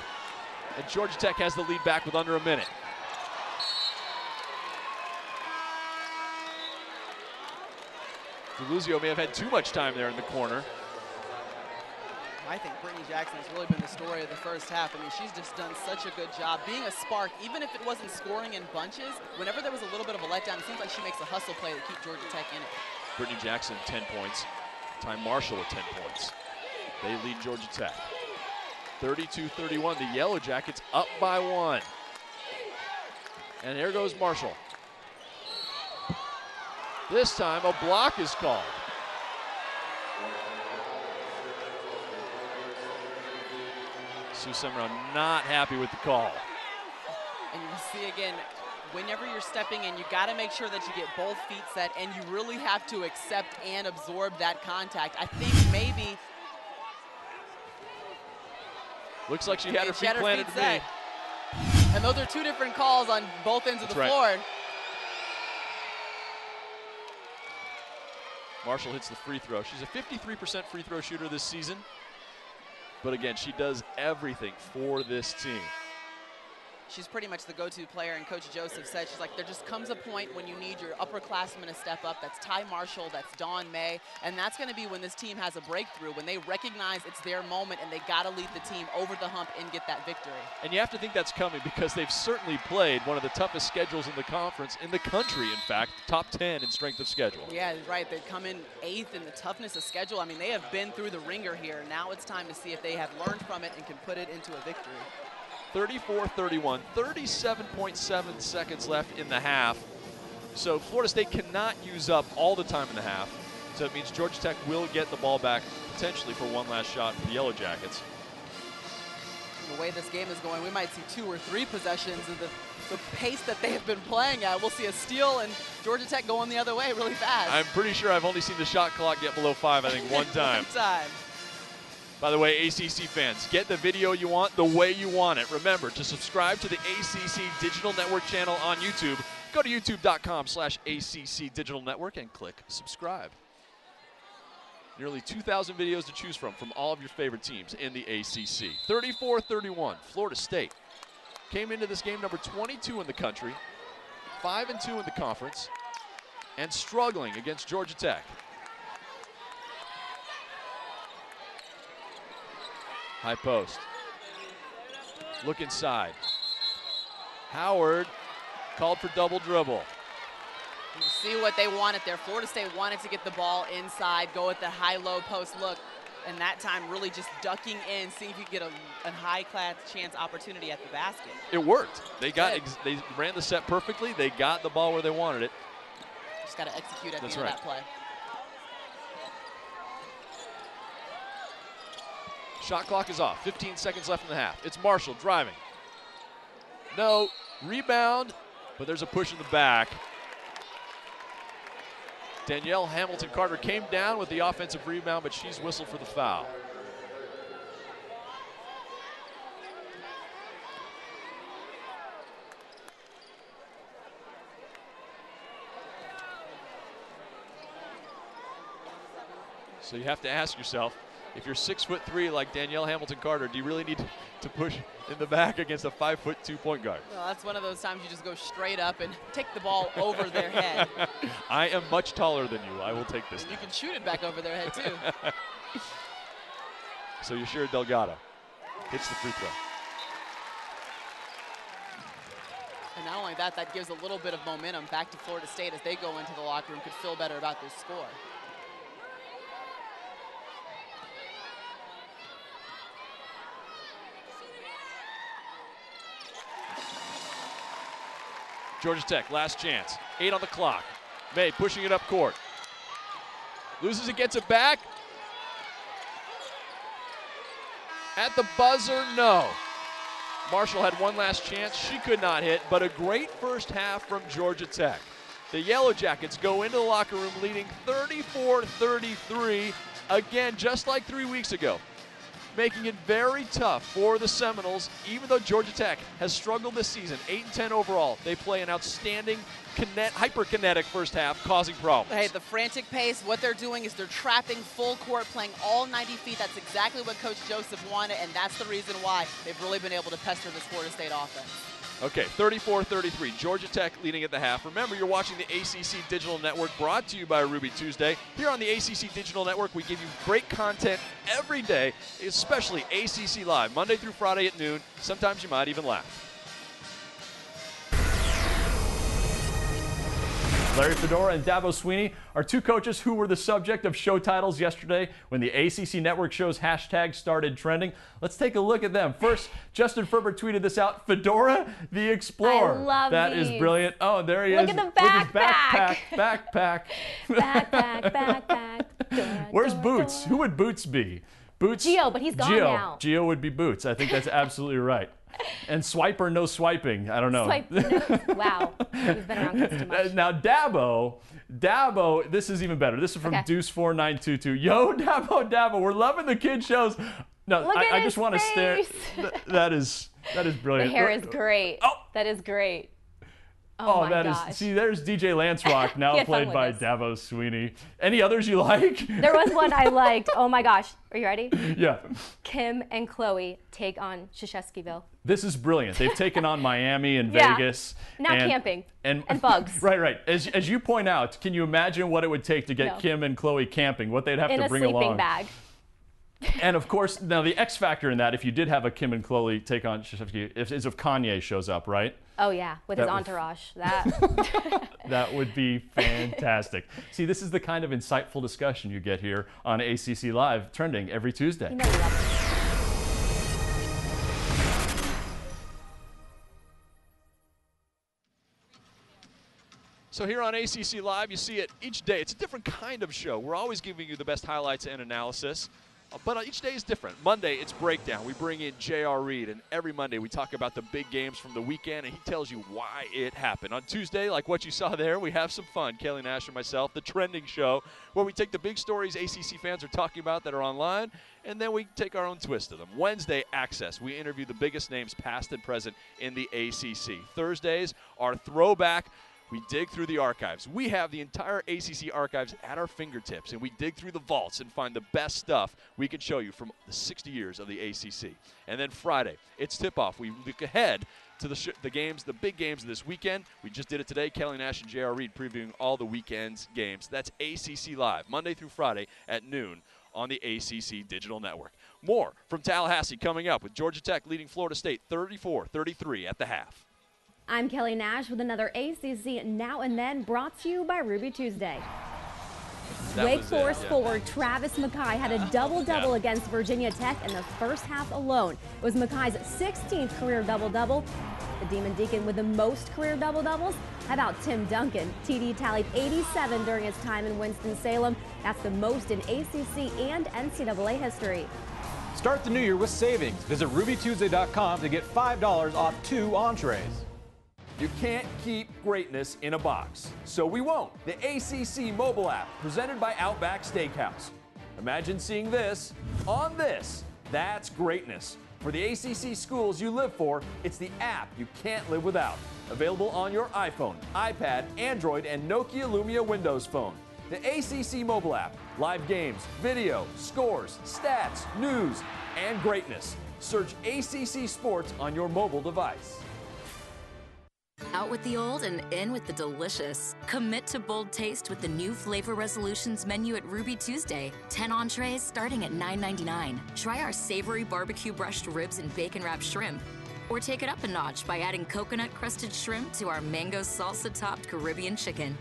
And Georgia Tech has the lead back with under a minute. DeLuzio may have had too much time there in the corner. I think Brittany Jackson has really been the story of the first half. I mean, she's just done such a good job being a spark. Even if it wasn't scoring in bunches, whenever there was a little bit of a letdown, it seems like she makes a hustle play to keep Georgia Tech in it. Brittany Jackson, 10 points. Ty Marshall with 10 points. They lead Georgia Tech. 32-31, the Yellow Jackets up by 1. And there goes Marshall. This time a block is called. Sue Seminoles not happy with the call. And you see again, whenever you're stepping in, you got to make sure that you get both feet set, and you really have to accept and absorb that contact. I think maybe. Looks like she had her feet planted to me. And those are 2 different calls on both ends of the floor. Marshall hits the free throw. She's a 53% free throw shooter this season. But again, she does everything for this team. She's pretty much the go-to player, and Coach Joseph said, she's like, there just comes a point when you need your upperclassmen to step up. That's Ty Marshall, that's Dawn May, and that's going to be when this team has a breakthrough, when they recognize it's their moment and they got to lead the team over the hump and get that victory. And you have to think that's coming because they've certainly played one of the toughest schedules in the conference, in the country, in fact, top 10 in strength of schedule. Yeah, right. They come in 8th in the toughness of schedule. I mean, they have been through the ringer here. Now it's time to see if they have learned from it and can put it into a victory. 34-31, 37.7 seconds left in the half. So Florida State cannot use up all the time in the half. So it means Georgia Tech will get the ball back potentially for one last shot for the Yellow Jackets. The way this game is going, we might see 2 or 3 possessions of the pace that they have been playing at. We'll see a steal and Georgia Tech going the other way really fast. I'm pretty sure I've only seen the shot clock get below 5, I think, one time. One time. By the way, ACC fans, get the video you want the way you want it. Remember to subscribe to the ACC Digital Network channel on YouTube. Go to youtube.com/ACC Digital Network and click subscribe. Nearly 2,000 videos to choose from all of your favorite teams in the ACC. 34-31, Florida State came into this game number 22 in the country, 5-2 in the conference, and struggling against Georgia Tech. High post. Look inside. Howard called for double dribble. You see what they wanted there. Florida State wanted to get the ball inside, go with the high-low post look, and that time really just ducking in, seeing if you could get a high-class chance opportunity at the basket. It worked. They ran the set perfectly. They got the ball where they wanted it. Just got to execute at the end of that play. Shot clock is off. 15 seconds left in the half. It's Marshall driving. No. Rebound, but there's a push in the back. Danielle Hamilton-Carter came down with the offensive rebound, but she's whistled for the foul. So you have to ask yourself, if you're 6'3" like Danielle Hamilton-Carter, do you really need to push in the back against a 5'2" point guard? Well, that's one of those times you just go straight up and take the ball over their head. I am much taller than you. I will take this. And you can shoot it back over their head, too. So Yashira Delgado hits the free throw. And not only that, that gives a little bit of momentum back to Florida State as they go into the locker room, could feel better about this score. Georgia Tech, last chance. 8 on the clock. May pushing it up court. Loses it, gets it back. At the buzzer, no. Marshall had one last chance. She could not hit, but a great first half from Georgia Tech. The Yellow Jackets go into the locker room leading 34-33, again, just like 3 weeks ago, making it very tough for the Seminoles. Even though Georgia Tech has struggled this season, 8-10 overall, they play an outstanding, hyper-kinetic first half, causing problems. Hey, the frantic pace, what they're doing is they're trapping full court, playing all 90 feet. That's exactly what Coach Joseph wanted, and that's the reason why they've really been able to pester this Florida State offense. Okay, 34-33, Georgia Tech leading at the half. Remember, you're watching the ACC Digital Network, brought to you by Ruby Tuesday. Here on the ACC Digital Network, we give you great content every day, especially ACC Live, Monday through Friday at noon. Sometimes you might even laugh. Larry Fedora and Dabo Sweeney are two coaches who were the subject of show titles yesterday when the ACC Network show's hashtag started trending. Let's take a look at them. First, Justin Ferber tweeted this out. Fedora the Explorer. I love that these. is brilliant. Oh, there he Look is. at the backpack. Backpack. Backpack. Where's Boots? Who would Boots be? Boots? Gio, but he's gone now. Gio would be Boots. I think that's absolutely right. And Swiper, no swiping. I don't know. Wow. We've been around kids too much. Now, Dabo, this is even better. This is from Deuce4922. Yo, Dabo, we're loving the kid shows. No, I just want to stare. That is brilliant. The hair is great. Oh. That is great. Oh my gosh. See, there's DJ Lance Rock, now played by Dabo Sweeney. Any others you like? There was one I liked. Oh my gosh. Are you ready? Yeah. Kim and Chloe take on Shesheskeville. This is brilliant. They've taken on Miami and Vegas. Now camping and bugs. Right. As you point out, can you imagine what it would take to get Kim and Chloe camping? What they'd have to bring along. In a sleeping bag. And of course, now the X factor in that, if you did have a Kim and Chloe take on Sheshevsky, is if Kanye shows up, right? Oh yeah, with his entourage. That would be fantastic. See, this is the kind of insightful discussion you get here on ACC Live, trending every Tuesday. You know we love it. So here on ACC Live, you see it each day. It's a different kind of show. We're always giving you the best highlights and analysis, but each day is different. Monday, it's breakdown. We bring in J.R. Reed, and every Monday we talk about the big games from the weekend, and he tells you why it happened. On Tuesday, like what you saw there, we have some fun. Kelly Nash and myself, the trending show, where we take the big stories ACC fans are talking about that are online, and then we take our own twist to them. Wednesday, Access. We interview the biggest names past and present in the ACC. Thursdays, our throwback. We dig through the archives. We have the entire ACC archives at our fingertips, and we dig through the vaults and find the best stuff we can show you from the 60 years of the ACC. And then Friday, it's tip-off. We look ahead to the games, the big games of this weekend. We just did it today. Kelly Nash and J.R. Reed previewing all the weekend's games. That's ACC Live, Monday through Friday at noon on the ACC Digital Network. More from Tallahassee coming up with Georgia Tech leading Florida State 34-33 at the half. I'm Kelly Nash with another ACC Now and Then brought to you by Ruby Tuesday. Wake Forest forward Travis Mackay had a double-double against Virginia Tech in the first half alone. It was Mackay's 16th career double-double. The Demon Deacon with the most career double-doubles. How about Tim Duncan? TD tallied 87 during his time in Winston-Salem. That's the most in ACC and NCAA history. Start the new year with savings. Visit RubyTuesday.com to get $5 off 2 entrees. You can't keep greatness in a box, so we won't. The ACC mobile app, presented by Outback Steakhouse. Imagine seeing this on this. That's greatness. For the ACC schools you live for, it's the app you can't live without. Available on your iPhone, iPad, Android, and Nokia Lumia Windows Phone. The ACC mobile app, live games, video, scores, stats, news, and greatness. Search ACC Sports on your mobile device. Out with the old and in with the delicious. Commit to bold taste with the new Flavor Resolutions menu at Ruby Tuesday. 10 entrees starting at $9.99. Try our savory barbecue brushed ribs and bacon wrapped shrimp. Or take it up a notch by adding coconut crusted shrimp to our mango salsa topped Caribbean chicken.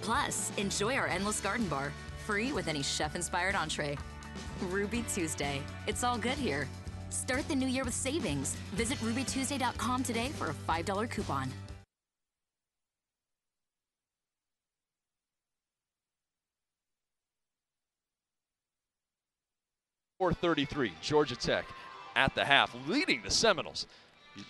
Plus, enjoy our endless garden bar, free with any chef inspired entree. Ruby Tuesday. It's all good here. Start the new year with savings. Visit RubyTuesday.com today for a $5 coupon. 4:33, Georgia Tech at the half, leading the Seminoles.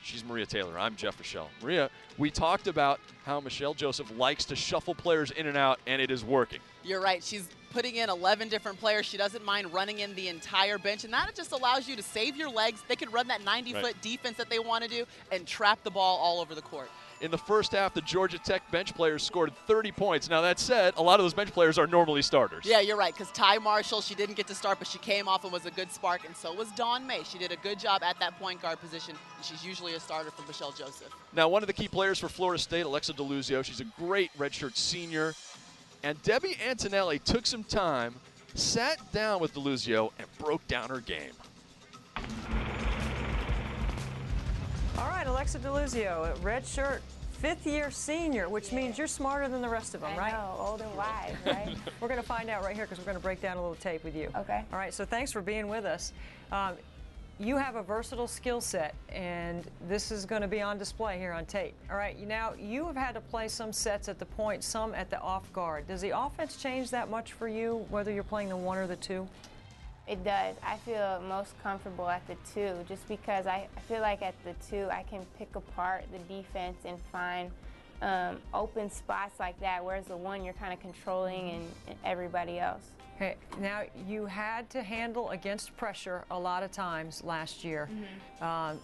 She's Maria Taylor. I'm Jeff Rochelle. Maria, we talked about how Michelle Joseph likes to shuffle players in and out, and it is working. You're right. She's putting in 11 different players. She doesn't mind running in the entire bench, and that just allows you to save your legs. They could run that 90-foot defense that they want to do and trap the ball all over the court. In the first half, the Georgia Tech bench players scored 30 points. Now, that said, a lot of those bench players are normally starters. Yeah, you're right, because Ty Marshall, she didn't get to start, but she came off and was a good spark, and so was Dawn May. She did a good job at that point guard position, and she's usually a starter for Michelle Joseph. Now, one of the key players for Florida State, Alexa DeLuzio, she's a great redshirt senior. And Debbie Antonelli took some time, sat down with DeLuzio, and broke down her game. All right, Alexa DeLuzio, redshirt, fifth-year senior, which means you're smarter than the rest of them, right? I know, old and wise, right? We're going to find out right here because we're going to break down a little tape with you. Okay. All right, so thanks for being with us. You have a versatile skill set, and this is going to be on display here on tape. All right, now you have had to play some sets at the point, some at the off guard. Does the offense change that much for you, whether you're playing the 1 or the 2? It does. I feel most comfortable at the 2 just because I feel like at the 2 I can pick apart the defense and find open spots like that, whereas the 1 you're kind of controlling and everybody else. Okay, now you had to handle against pressure a lot of times last year. And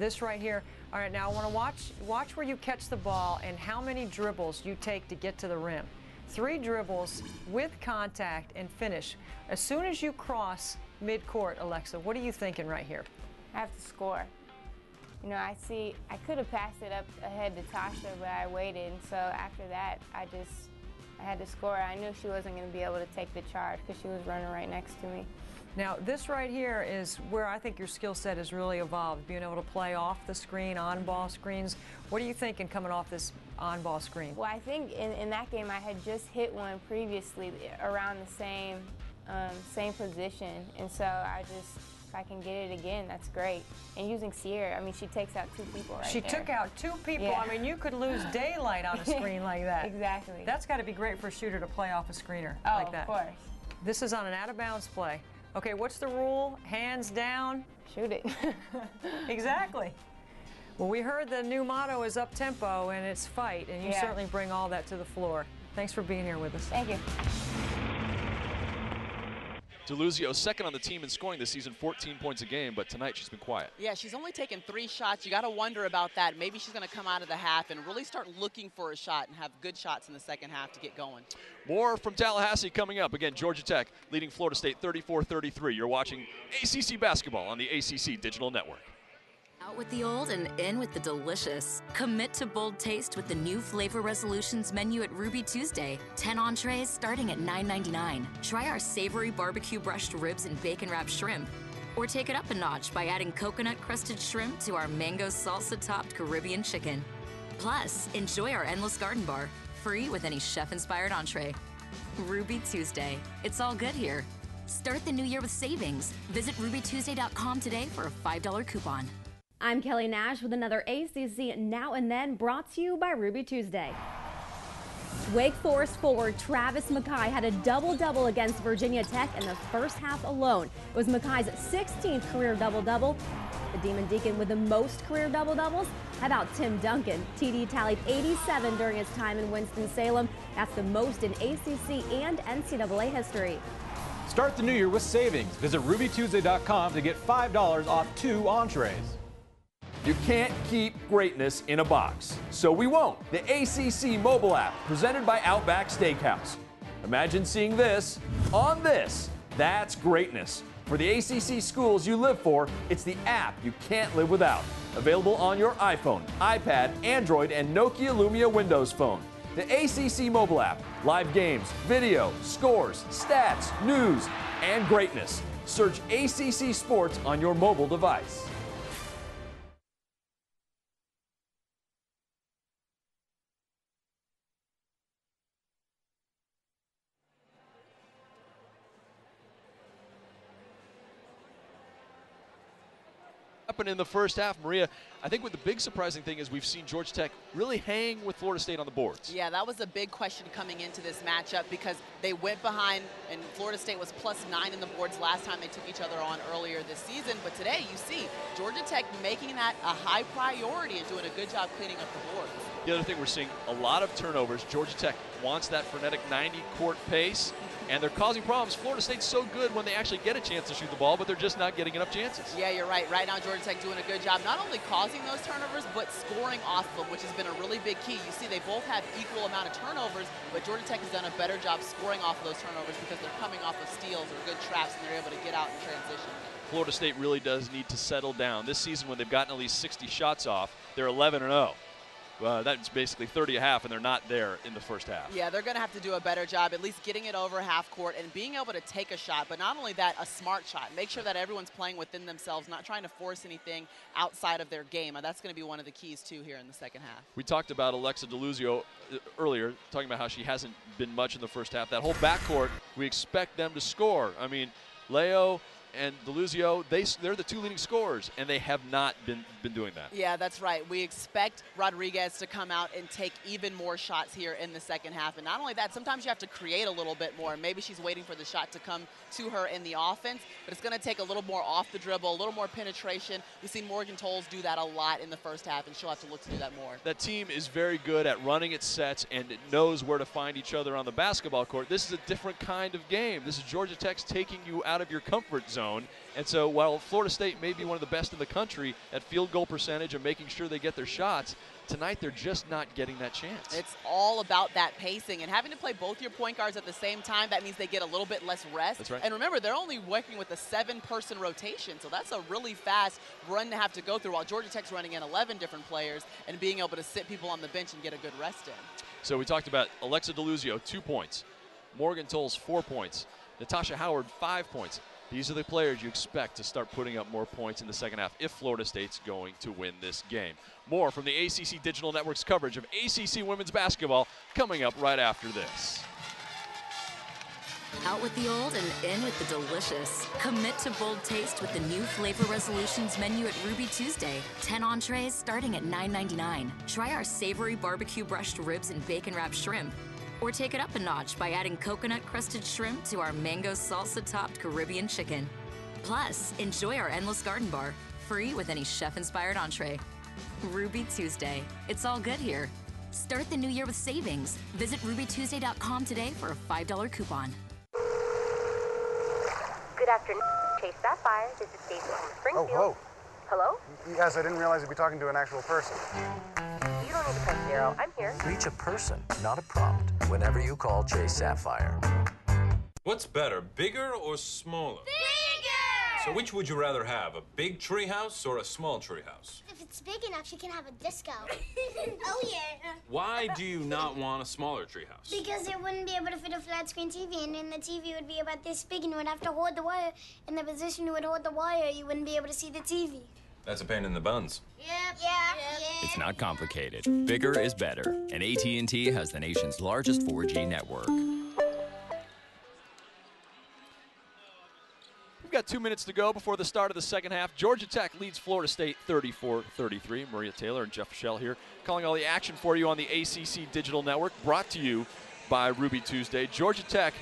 this right here, all right, now I want to watch where you catch the ball and how many dribbles you take to get to the rim. 3 dribbles with contact and finish. As soon as you cross midcourt, Alexa, what are you thinking right here? I have to score. You know, I could have passed it up ahead to Tasha, but I waited. And so after that, I had to score. I knew she wasn't going to be able to take the charge because she was running right next to me. Now, this right here is where I think your skill set has really evolved, being able to play off the screen, on-ball screens. What are you thinking coming off this on-ball screen? Well, I think in that game I had just hit one previously around the same position, and so if I can get it again, that's great. And using Sierra, I mean, she takes out 2 people right She there. took out 2 people. Yeah. I mean, you could lose daylight on a screen like that. Exactly. That's got to be great for a shooter to play off a screener like that. Of course. This is on an out-of-bounds play. Okay, what's the rule? Hands down. Shoot it. Exactly. Well, we heard the new motto is up-tempo, and it's fight, and you certainly bring all that to the floor. Thanks for being here with us. Thank you. DeLuzio second on the team in scoring this season, 14 points a game, but tonight she's been quiet. Yeah, she's only taken 3 shots. You got to wonder about that. Maybe she's going to come out of the half and really start looking for a shot and have good shots in the second half to get going. More from Tallahassee coming up. Again, Georgia Tech leading Florida State 34-33. You're watching ACC basketball on the ACC Digital Network. Out with the old and in with the delicious. Commit to bold taste with the new Flavor Resolutions menu at Ruby Tuesday. 10 entrees starting at $9.99. Try our savory barbecue brushed ribs and bacon wrapped shrimp. Or take it up a notch by adding coconut crusted shrimp to our mango salsa topped Caribbean chicken. Plus, enjoy our endless garden bar, free with any chef inspired entree. Ruby Tuesday. It's all good here. Start the new year with savings. Visit rubytuesday.com today for a $5 coupon. I'm Kelly Nash with another ACC Now and Then brought to you by Ruby Tuesday. Wake Forest forward Travis Mackay had a double-double against Virginia Tech in the first half alone. It was Mackay's 16th career double-double. The Demon Deacon with the most career double-doubles. How about Tim Duncan? TD tallied 87 during his time in Winston-Salem. That's the most in ACC and NCAA history. Start the new year with savings. Visit rubytuesday.com to get $5 off 2 entrees. You can't keep greatness in a box, so we won't. The ACC mobile app, presented by Outback Steakhouse. Imagine seeing this on this. That's greatness. For the ACC schools you live for, it's the app you can't live without. Available on your iPhone, iPad, Android, and Nokia Lumia Windows Phone. The ACC mobile app. Live games, video, scores, stats, news, and greatness. Search ACC Sports on your mobile device. In the first half, Maria, I think what the big surprising thing is we've seen Georgia Tech really hang with Florida State on the boards. Yeah, that was a big question coming into this matchup because they went behind, and Florida State was +9 in the boards last time they took each other on earlier this season. But today, you see Georgia Tech making that a high priority and doing a good job cleaning up the boards. The other thing, we're seeing a lot of turnovers. Georgia Tech wants that frenetic 90-court pace, and they're causing problems. Florida State's so good when they actually get a chance to shoot the ball, but they're just not getting enough chances. Yeah, you're right. Right now, Georgia Tech doing a good job, not only causing those turnovers, but scoring off of them, which has been a really big key. You see, they both have equal amount of turnovers, but Georgia Tech has done a better job scoring off of those turnovers because they're coming off of steals or good traps, and they're able to get out in transition. Florida State really does need to settle down. This season, when they've gotten at least 60 shots off, they're 11-0. That's basically 30 a half, and they're not there in the first half. Yeah, they're going to have to do a better job, at least getting it over half court and being able to take a shot. But not only that, a smart shot. Make sure that everyone's playing within themselves, not trying to force anything outside of their game. And that's going to be one of the keys, too, here in the second half. We talked about Alexa DeLuzio earlier, talking about how she hasn't been much in the first half. That whole backcourt, we expect them to score. I mean, Leo and DeLuzio, they're the 2 leading scorers, and they have not been doing that. Yeah, that's right. We expect Rodriguez to come out and take even more shots here in the second half. And not only that, sometimes you have to create a little bit more. Maybe she's waiting for the shot to come to her in the offense, but it's going to take a little more off the dribble, a little more penetration. We've seen Morgan Tolles do that a lot in the first half, and she'll have to look to do that more. That team is very good at running its sets, and it knows where to find each other on the basketball court. This is a different kind of game. This is Georgia Tech's taking you out of your comfort zone. And so while Florida State may be one of the best in the country at field goal percentage and making sure they get their shots, tonight they're just not getting that chance. It's all about that pacing, and having to play both your point guards at the same time, that means they get a little bit less rest. That's right. And remember, they're only working with a 7-person rotation, so that's a really fast run to have to go through, while Georgia Tech's running in 11 different players and being able to sit people on the bench and get a good rest in. So we talked about Alexa DeLuzio, 2 points. Morgan Tolles, 4 points. Natasha Howard, 5 points. These are the players you expect to start putting up more points in the second half if Florida State's going to win this game. More from the ACC Digital Network's coverage of ACC women's basketball coming up right after this. Out with the old and in with the delicious. Commit to bold taste with the new Flavor Resolutions menu at Ruby Tuesday. 10 entrees starting at $9.99. Try our savory barbecue brushed ribs and bacon wrapped shrimp. Or take it up a notch by adding coconut crusted shrimp to our mango salsa topped Caribbean chicken. Plus, enjoy our endless garden bar, free with any chef inspired entree. Ruby Tuesday. It's all good here. Start the new year with savings. Visit rubytuesday.com today for a $5 coupon. Good afternoon, Chase Sapphire. This is Stacy from Springfield. Oh, Hello? Yes, I didn't realize you'd be talking to an actual person. You don't need to press 0. I'm here. Reach a person, not a prompt, whenever you call Chase Sapphire. What's better, bigger or smaller? Bigger! So which would you rather have, a big treehouse or a small treehouse? If it's big enough, she can have a disco. Oh, yeah. Why do you not want a smaller treehouse? Because it wouldn't be able to fit a flat screen TV, and then the TV would be about this big, and you would have to hold the wire. In the position you would hold the wire, you wouldn't be able to see the TV. That's a pain in the buns. Yep. Yeah. It's not complicated. Bigger is better, and AT&T has the nation's largest 4G network. We've got 2 minutes to go before the start of the second half. Georgia Tech leads Florida State 34-33. Maria Taylor and Jeff Fischel here calling all the action for you on the ACC Digital Network, brought to you by Ruby Tuesday. Georgia Tech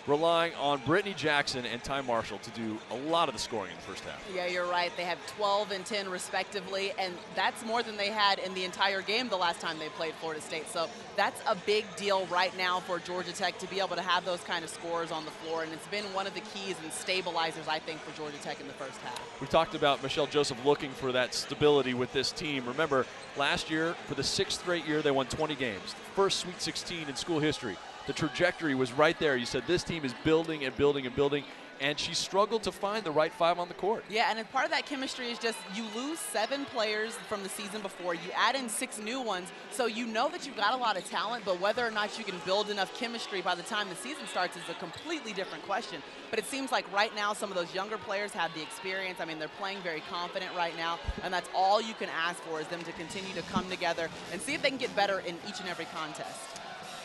relying on Brittany Jackson and Ty Marshall to do a lot of the scoring in the first half. Yeah, you're right. They have 12 and 10 respectively, and that's more than they had in the entire game the last time they played Florida State. So that's a big deal right now for Georgia Tech to be able to have those kind of scores on the floor, and it's been one of the keys and stabilizers, I think, for Georgia Tech in the first half. We talked about Michelle Joseph looking for that stability with this team. Remember, last year, for the 6th straight year, they won 20 games. The first Sweet 16 in school history. The trajectory was right there. You said this team is building and building and building, and she struggled to find the right 5 on the court. Yeah, and part of that chemistry is just you lose 7 players from the season before. You add in 6 new ones, so you know that you've got a lot of talent, but whether or not you can build enough chemistry by the time the season starts is a completely different question. But it seems like right now some of those younger players have the experience. I mean, they're playing very confident right now, and that's all you can ask for is them to continue to come together and see if they can get better in each and every contest.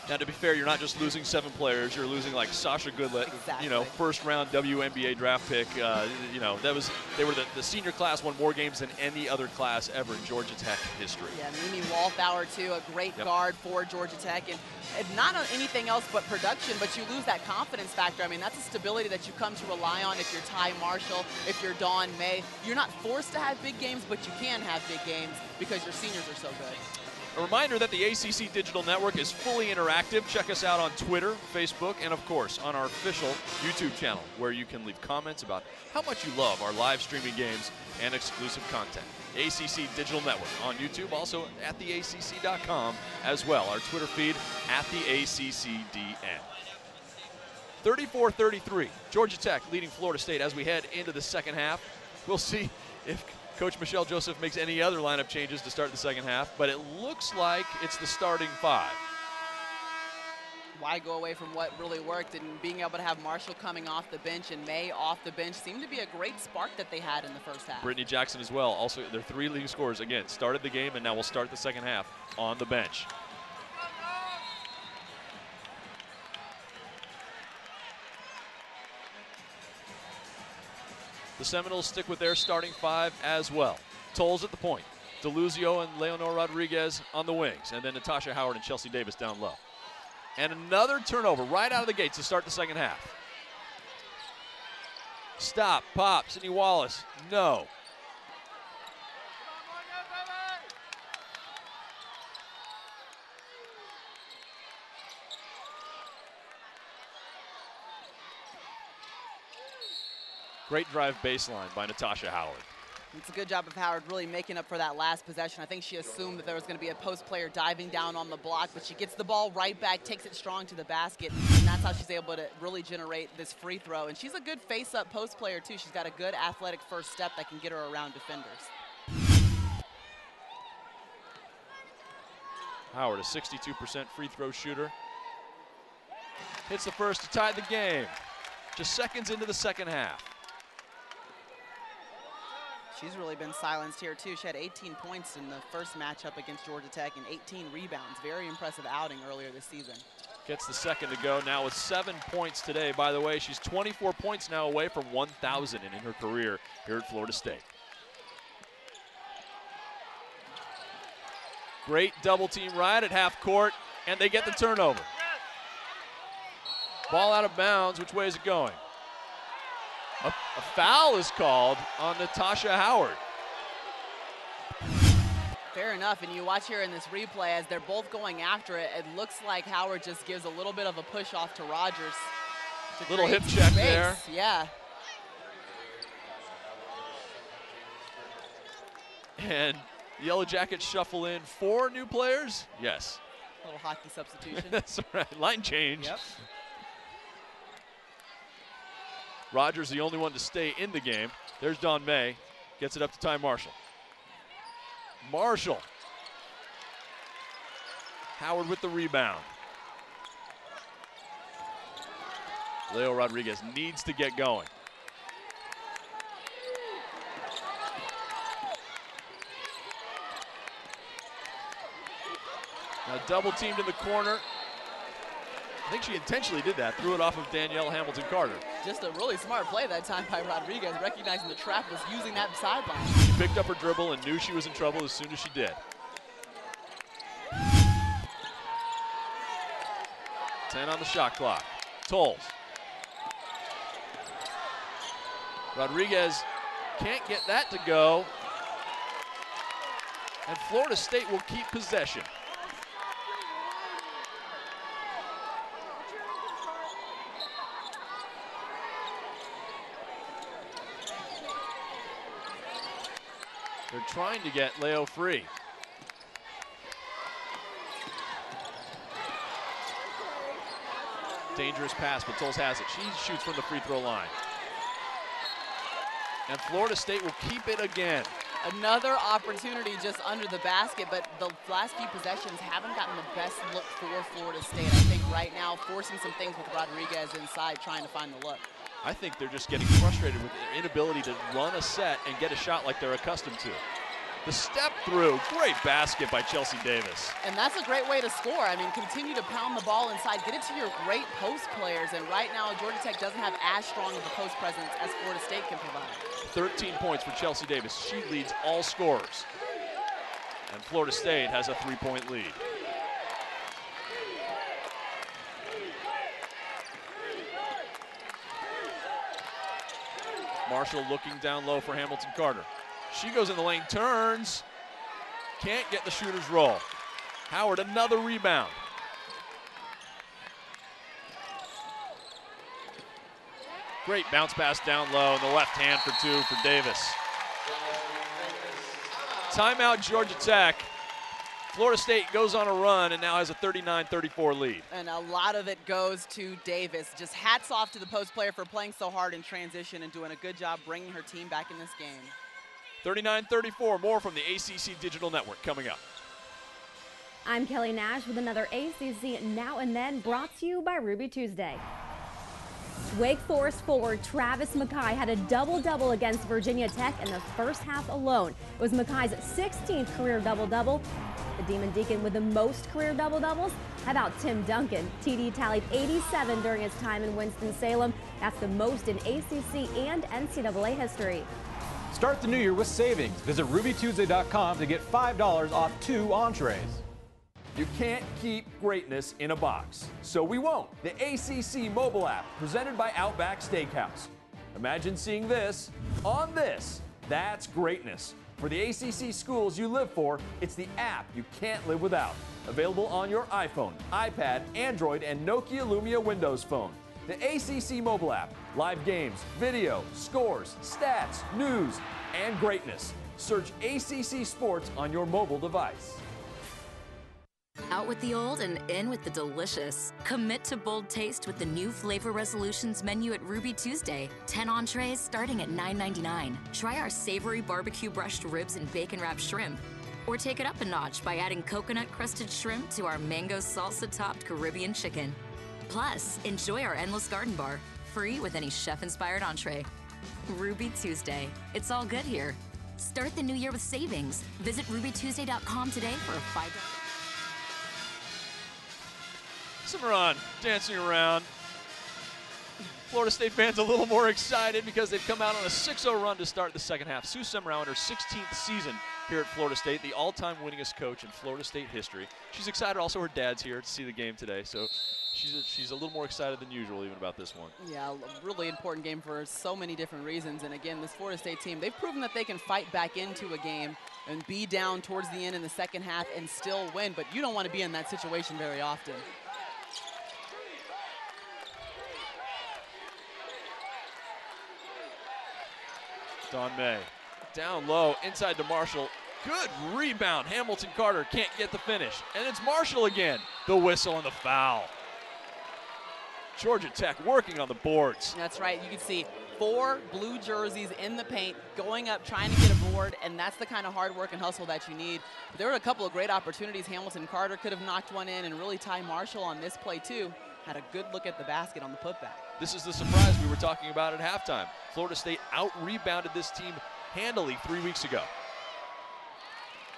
Now, to be fair, you're not just losing 7 players. You're losing like Sasha Goodlett, exactly. You know, first-round WNBA draft pick. You know, they were the senior class won more games than any other class ever in Georgia Tech history. Yeah, Mimi Wallflower, too, a great guard for Georgia Tech. And not on anything else but production, but you lose that confidence factor. I mean, that's a stability that you come to rely on if you're Ty Marshall, if you're Dawn May. You're not forced to have big games, but you can have big games because your seniors are so good. A reminder that the ACC Digital Network is fully interactive. Check us out on Twitter, Facebook, and of course on our official YouTube channel, where you can leave comments about how much you love our live streaming games and exclusive content. The ACC Digital Network on YouTube, also at theacc.com as well. Our Twitter feed at theACCDN. 34-33, Georgia Tech leading Florida State as we head into the second half. We'll see if Coach Michelle Joseph makes any other lineup changes to start the second half, but it looks like it's the starting 5. Why go away from what really worked, and being able to have Marshall coming off the bench and May off the bench seemed to be a great spark that they had in the first half. Brittany Jackson as well. Also, their 3 leading scorers, again, started the game and now will start the second half on the bench. The Seminoles stick with their starting 5 as well. Tolles at the point. DeLuzio and Leonor Rodriguez on the wings. And then Natasha Howard and Chelsea Davis down low. And another turnover right out of the gates to start the second half. Stop, pop, Sydney Wallace, no. Great drive baseline by Natasha Howard. It's a good job of Howard really making up for that last possession. I think she assumed that there was going to be a post player diving down on the block, but she gets the ball right back, takes it strong to the basket, and that's how she's able to really generate this free throw. And she's a good face-up post player, too. She's got a good athletic first step that can get her around defenders. Howard, a 62% free throw shooter. Hits the first to tie the game. Just seconds into the second half. She's really been silenced here, too. She had 18 points in the first matchup against Georgia Tech and 18 rebounds. Very impressive outing earlier this season. Gets the second to go now with 7 points today. By the way, she's 24 points now away from 1,000 in her career here at Florida State. Great double team right at half court, and they get the turnover. Ball out of bounds. Which way is it going? A foul is called on Natasha Howard. Fair enough, and you watch here in this replay as they're both going after it, it looks like Howard just gives a little bit of a push off to Rogers. Little hip check space. there. Yeah. And Yellow Jackets shuffle in 4 new players. Yes. A little hockey substitution. That's right, line change. Yep. Rogers the only one to stay in the game. There's Dawn May, gets it up to Ty Marshall. Marshall. Howard with the rebound. Leo Rodriguez needs to get going. Now double teamed in the corner. I think she intentionally did that, threw it off of Danielle Hamilton-Carter. Just a really smart play that time by Rodriguez, recognizing the trap was using that sideline. She picked up her dribble and knew she was in trouble as soon as she did. 10 on the shot clock. Tolles. Rodriguez can't get that to go. And Florida State will keep possession. They're trying to get Leo free. Dangerous pass, but Tolles has it. She shoots from the free throw line. And Florida State will keep it again. Another opportunity just under the basket, but the last few possessions haven't gotten the best look for Florida State. I think right now forcing some things with Rodriguez inside, trying to find the look. I think they're just getting frustrated with their inability to run a set and get a shot like they're accustomed to. The step through, great basket by Chelsea Davis. And that's a great way to score. I mean, continue to pound the ball inside, get it to your great post players. And right now, Georgia Tech doesn't have as strong of a post presence as Florida State can provide. 13 points for Chelsea Davis. She leads all scorers. And Florida State has a 3-point lead. Marshall looking down low for Hamilton-Carter. She goes in the lane, turns, can't get the shooter's roll. Howard, another rebound. Great bounce pass down low, and the left hand for 2 for Davis. Timeout, Georgia Tech. Florida State goes on a run and now has a 39-34 lead. And a lot of it goes to Davis. Just hats off to the post player for playing so hard in transition and doing a good job bringing her team back in this game. 39-34, more from the ACC Digital Network coming up. I'm Kelly Nash with another ACC Now and Then brought to you by Ruby Tuesday. Wake Forest forward Travis Mackay had a double-double against Virginia Tech in the first half alone. It was Mackay's 16th career double-double. The Demon Deacon with the most career double-doubles. How about Tim Duncan? TD tallied 87 during his time in Winston-Salem. That's the most in ACC and NCAA history. Start the new year with savings. Visit RubyTuesday.com to get $5 off 2 entrees. You can't keep greatness in a box, so we won't. The ACC mobile app, presented by Outback Steakhouse. Imagine seeing this on this. That's greatness. For the ACC schools you live for, it's the app you can't live without. Available on your iPhone, iPad, Android, and Nokia Lumia Windows phone. The ACC mobile app. Live games, video, scores, stats, news, and greatness. Search ACC Sports on your mobile device. Out with the old and in with the delicious. Commit to bold taste with the new Flavor Resolutions menu at Ruby Tuesday. 10 entrees starting at $9.99. Try our savory barbecue brushed ribs and bacon wrapped shrimp. Or take it up a notch by adding coconut crusted shrimp to our mango salsa topped Caribbean chicken. Plus, enjoy our endless garden bar, free with any chef-inspired entree. Ruby Tuesday. It's all good here. Start the new year with savings. Visit RubyTuesday.com today for a $5. Cimarron dancing around. Florida State fans a little more excited because they've come out on a 6-0 run to start the second half. Sue Cimarron in her 16th season here at Florida State, the all-time winningest coach in Florida State history. She's excited. Also, her dad's here to see the game today, so she's a little more excited than usual even about this one. Yeah, a really important game for so many different reasons. And again, this Florida State team, they've proven that they can fight back into a game and be down towards the end in the second half and still win, but you don't want to be in that situation very often. Dawn May down low, inside to Marshall. Good rebound. Hamilton Carter can't get the finish. And it's Marshall again. The whistle and the foul. Georgia Tech working on the boards. That's right. You can see 4 blue jerseys in the paint, going up, trying to get a board, and that's the kind of hard work and hustle that you need. But there were a couple of great opportunities. Hamilton Carter could have knocked one in, and really Ty Marshall on this play, too. Had a good look at the basket on the putback. This is the surprise we were talking about at halftime. Florida State out-rebounded this team handily 3 weeks ago.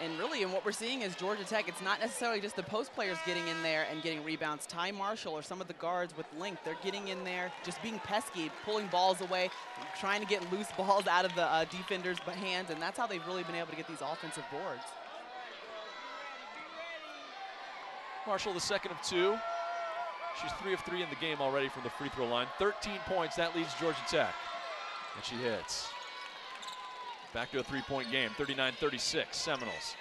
And really, and what we're seeing is Georgia Tech, it's not necessarily just the post players getting in there and getting rebounds. Ty Marshall or some of the guards with length, they're getting in there, just being pesky, pulling balls away, trying to get loose balls out of the defenders' hands, and that's how they've really been able to get these offensive boards. Marshall, the second of 2. She's 3 of 3 in the game already from the free throw line. 13 points, that leads Georgia Tech. And she hits. Back to a 3-point game, 39-36, Seminoles.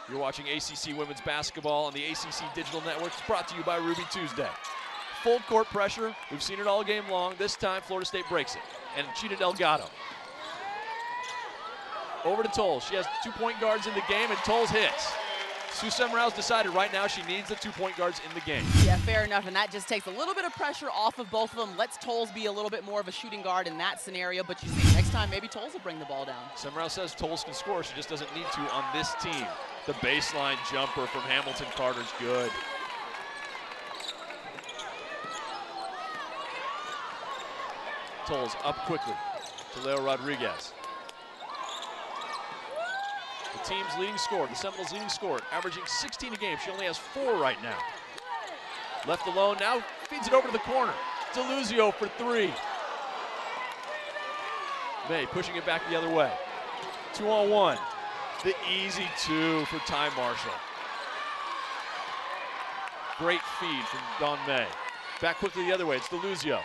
You're watching ACC Women's Basketball on the ACC Digital Network. It's brought to you by Ruby Tuesday. Full court pressure, we've seen it all game long. This time, Florida State breaks it. And Cheetah Delgado. Over to Tolles. She has 2-point guards in the game, and Tolles hits. Sue Seminoles decided right now she needs the 2-point guards in the game. Yeah, fair enough, and that just takes a little bit of pressure off of both of them. Lets Tolles be a little bit more of a shooting guard in that scenario, but you see, next time maybe Tolles will bring the ball down. Seminoles says Tolles can score, she just doesn't need to on this team. The baseline jumper from Hamilton Carter's good. Tolles up quickly to Leo Rodriguez. The team's leading scorer, the Seminoles' leading scorer, averaging 16 a game. She only has 4 right now. Left alone now, feeds it over to the corner. Deluzio for 3. May pushing it back the other way. 2-on-1. The easy 2 for Ty Marshall. Great feed from Dawn May. Back quickly the other way, it's Deluzio.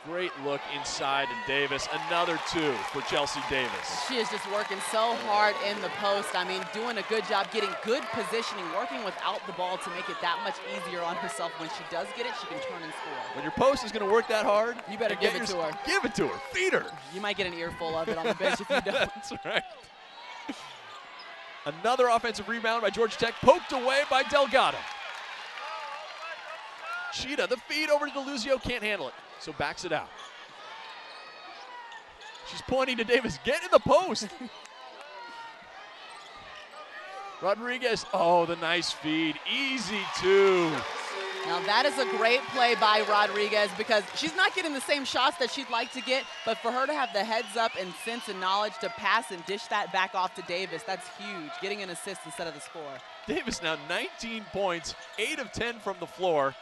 Great look inside, and Davis, another 2 for Chelsea Davis. She is just working so hard in the post. I mean, doing a good job, getting good positioning, working without the ball to make it that much easier on herself. When she does get it, she can turn and score. When your post is going to work that hard, you better give it to her. Give it to her, feed her. You might get an earful of it on the bench if you don't. That's right. Another offensive rebound by Georgia Tech, poked away by Delgado. Cheetah, the feed over to Deluzio, can't handle it, so backs it out. She's pointing to Davis, get in the post. Rodriguez, oh, the nice feed, easy 2. Now that is a great play by Rodriguez because she's not getting the same shots that she'd like to get, but for her to have the heads up and sense and knowledge to pass and dish that back off to Davis, that's huge, getting an assist instead of the score. Davis now 19 points, 8 of 10 from the floor.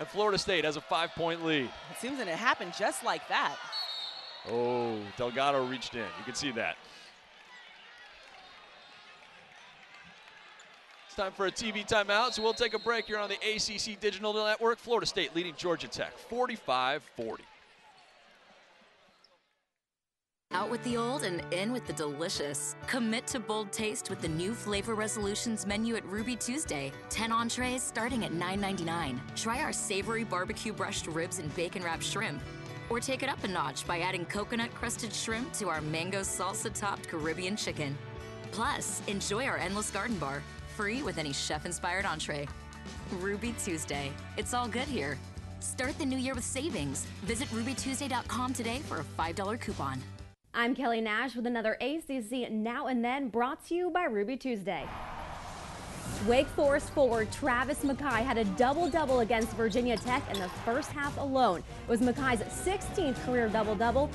And Florida State has a 5-point lead. It seems that it happened just like that. Oh, Delgado reached in. You can see that. It's time for a TV timeout, so we'll take a break here on the ACC Digital Network. Florida State leading Georgia Tech 45-40. Out with the old and in with the delicious. Commit to bold taste with the new Flavor Resolutions menu at Ruby Tuesday. 10 entrees starting at $9.99. Try our savory barbecue brushed ribs and bacon wrapped shrimp. Or take it up a notch by adding coconut crusted shrimp to our mango salsa topped Caribbean chicken. Plus, enjoy our endless garden bar, free with any chef inspired entree. Ruby Tuesday. It's all good here. Start the new year with savings. Visit rubytuesday.com today for a $5 coupon. I'm Kelly Nash with another ACC Now and Then brought to you by Ruby Tuesday. Wake Forest forward Travis Mackay had a double-double against Virginia Tech in the first half alone. It was Mackay's 16th career double-double.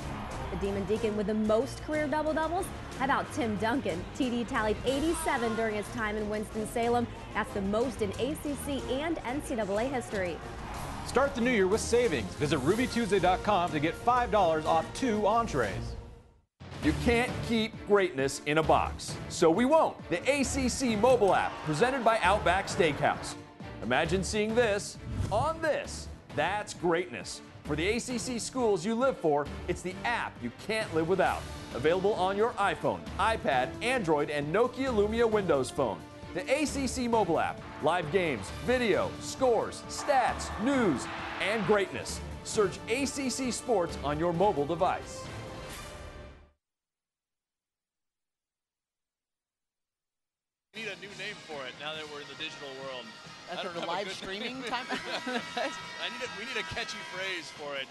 The Demon Deacon with the most career double-doubles. How about Tim Duncan? TD tallied 87 during his time in Winston-Salem. That's the most in ACC and NCAA history. Start the new year with savings. Visit RubyTuesday.com to get $5 off 2 entrees. You can't keep greatness in a box, so we won't. The ACC mobile app, presented by Outback Steakhouse. Imagine seeing this on this. That's greatness. For the ACC schools you live for, it's the app you can't live without. Available on your iPhone, iPad, Android, and Nokia Lumia Windows phone. The ACC mobile app. Live games, video, scores, stats, news, and greatness. Search ACC Sports on your mobile device. Need a new name for it now that we're in the digital world. That's the live streaming time. We need a catchy phrase for it.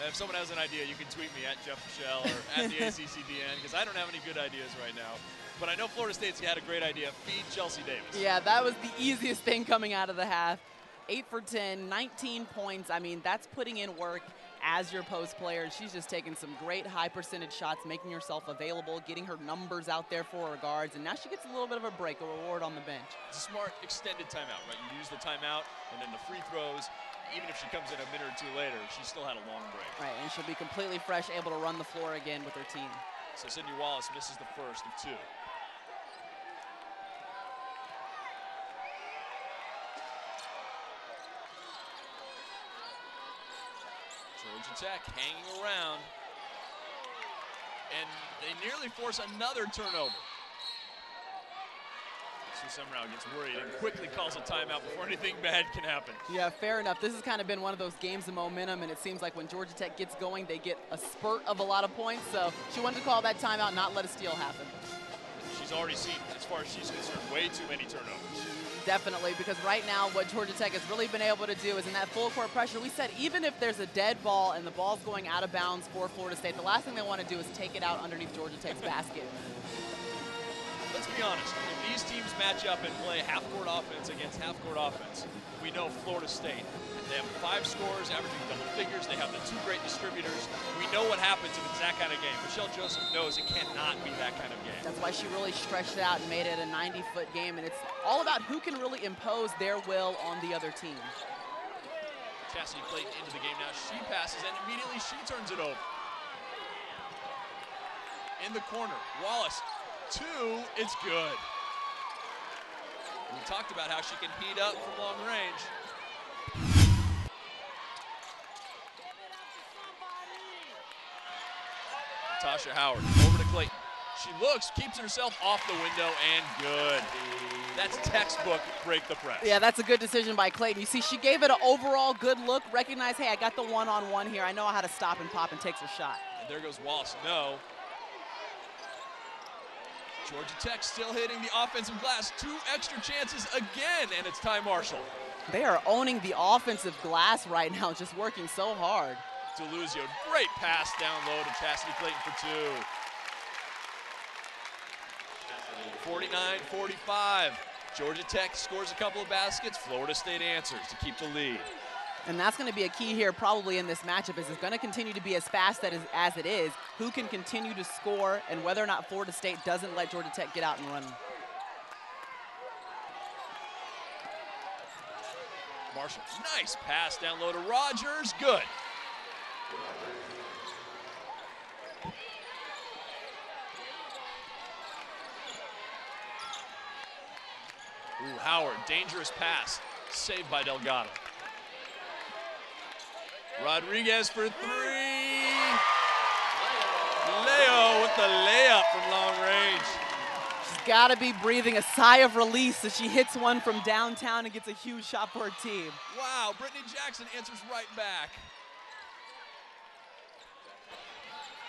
If someone has an idea, you can tweet me at Jeff Michelle or at the ACCDN, because I don't have any good ideas right now. But I know Florida State's had a great idea. Feed Chelsea Davis. Yeah, that was the easiest thing coming out of the half. 8 for 10, 19 points. I mean, that's putting in work as your post player. She's just taking some great high percentage shots, making herself available, getting her numbers out there for her guards, and now she gets a little bit of a break, a reward on the bench. It's a smart extended timeout, right? You use the timeout and then the free throws. Even if she comes in a minute or two later, she still had a long break. Right, and she'll be completely fresh, able to run the floor again with her team. So Sydney Wallace misses the first of 2. Georgia Tech hanging around, and they nearly force another turnover. Sue Seminoles gets worried and quickly calls a timeout before anything bad can happen. Yeah, fair enough. This has kind of been one of those games of momentum, and it seems like when Georgia Tech gets going, they get a spurt of a lot of points. So she wanted to call that timeout, not let a steal happen. She's already seen, as far as she's concerned, way too many turnovers. Definitely, because right now what Georgia Tech has really been able to do is in that full court pressure, we said even if there's a dead ball and the ball's going out of bounds for Florida State, the last thing they want to do is take it out underneath Georgia Tech's basket. Let's be honest, if these teams match up and play half-court offense against half-court offense, we know Florida State. They have 5 scorers averaging double figures. They have the 2 great distributors. We know what happens if it's that kind of game. Michelle Joseph knows it cannot be that kind of game. That's why she really stretched it out and made it a 90-foot game, and it's all about who can really impose their will on the other team. Chastity Clayton into the game now. She passes, and immediately she turns it over. In the corner, Wallace, 2, it's good. We talked about how she can heat up from long range. Tasha Howard over to Clayton. She looks, keeps herself off the window, and good. That's textbook break the press. Yeah, that's a good decision by Clayton. You see, she gave it an overall good look, recognized, hey, I got the one-on-one here. I know how to stop and pop and takes her shot. And there goes Wallace, no. Georgia Tech still hitting the offensive glass. 2 extra chances again, and it's Ty Marshall. They are owning the offensive glass right now, just working so hard. Deluzio, great pass down low to Chastity Clayton for 2. 49-45. Georgia Tech scores a couple of baskets. Florida State answers to keep the lead. And that's going to be a key here probably in this matchup is it's going to continue to be as fast as it is. Who can continue to score and whether or not Florida State doesn't let Georgia Tech get out and run. Marshall, nice pass down low to Rogers. Good. Ooh, Howard, dangerous pass. Saved by Delgado. Rodriguez for 3. Leo with the layup from long range. She's got to be breathing a sigh of release as she hits one from downtown and gets a huge shot for her team. Wow, Brittany Jackson answers right back.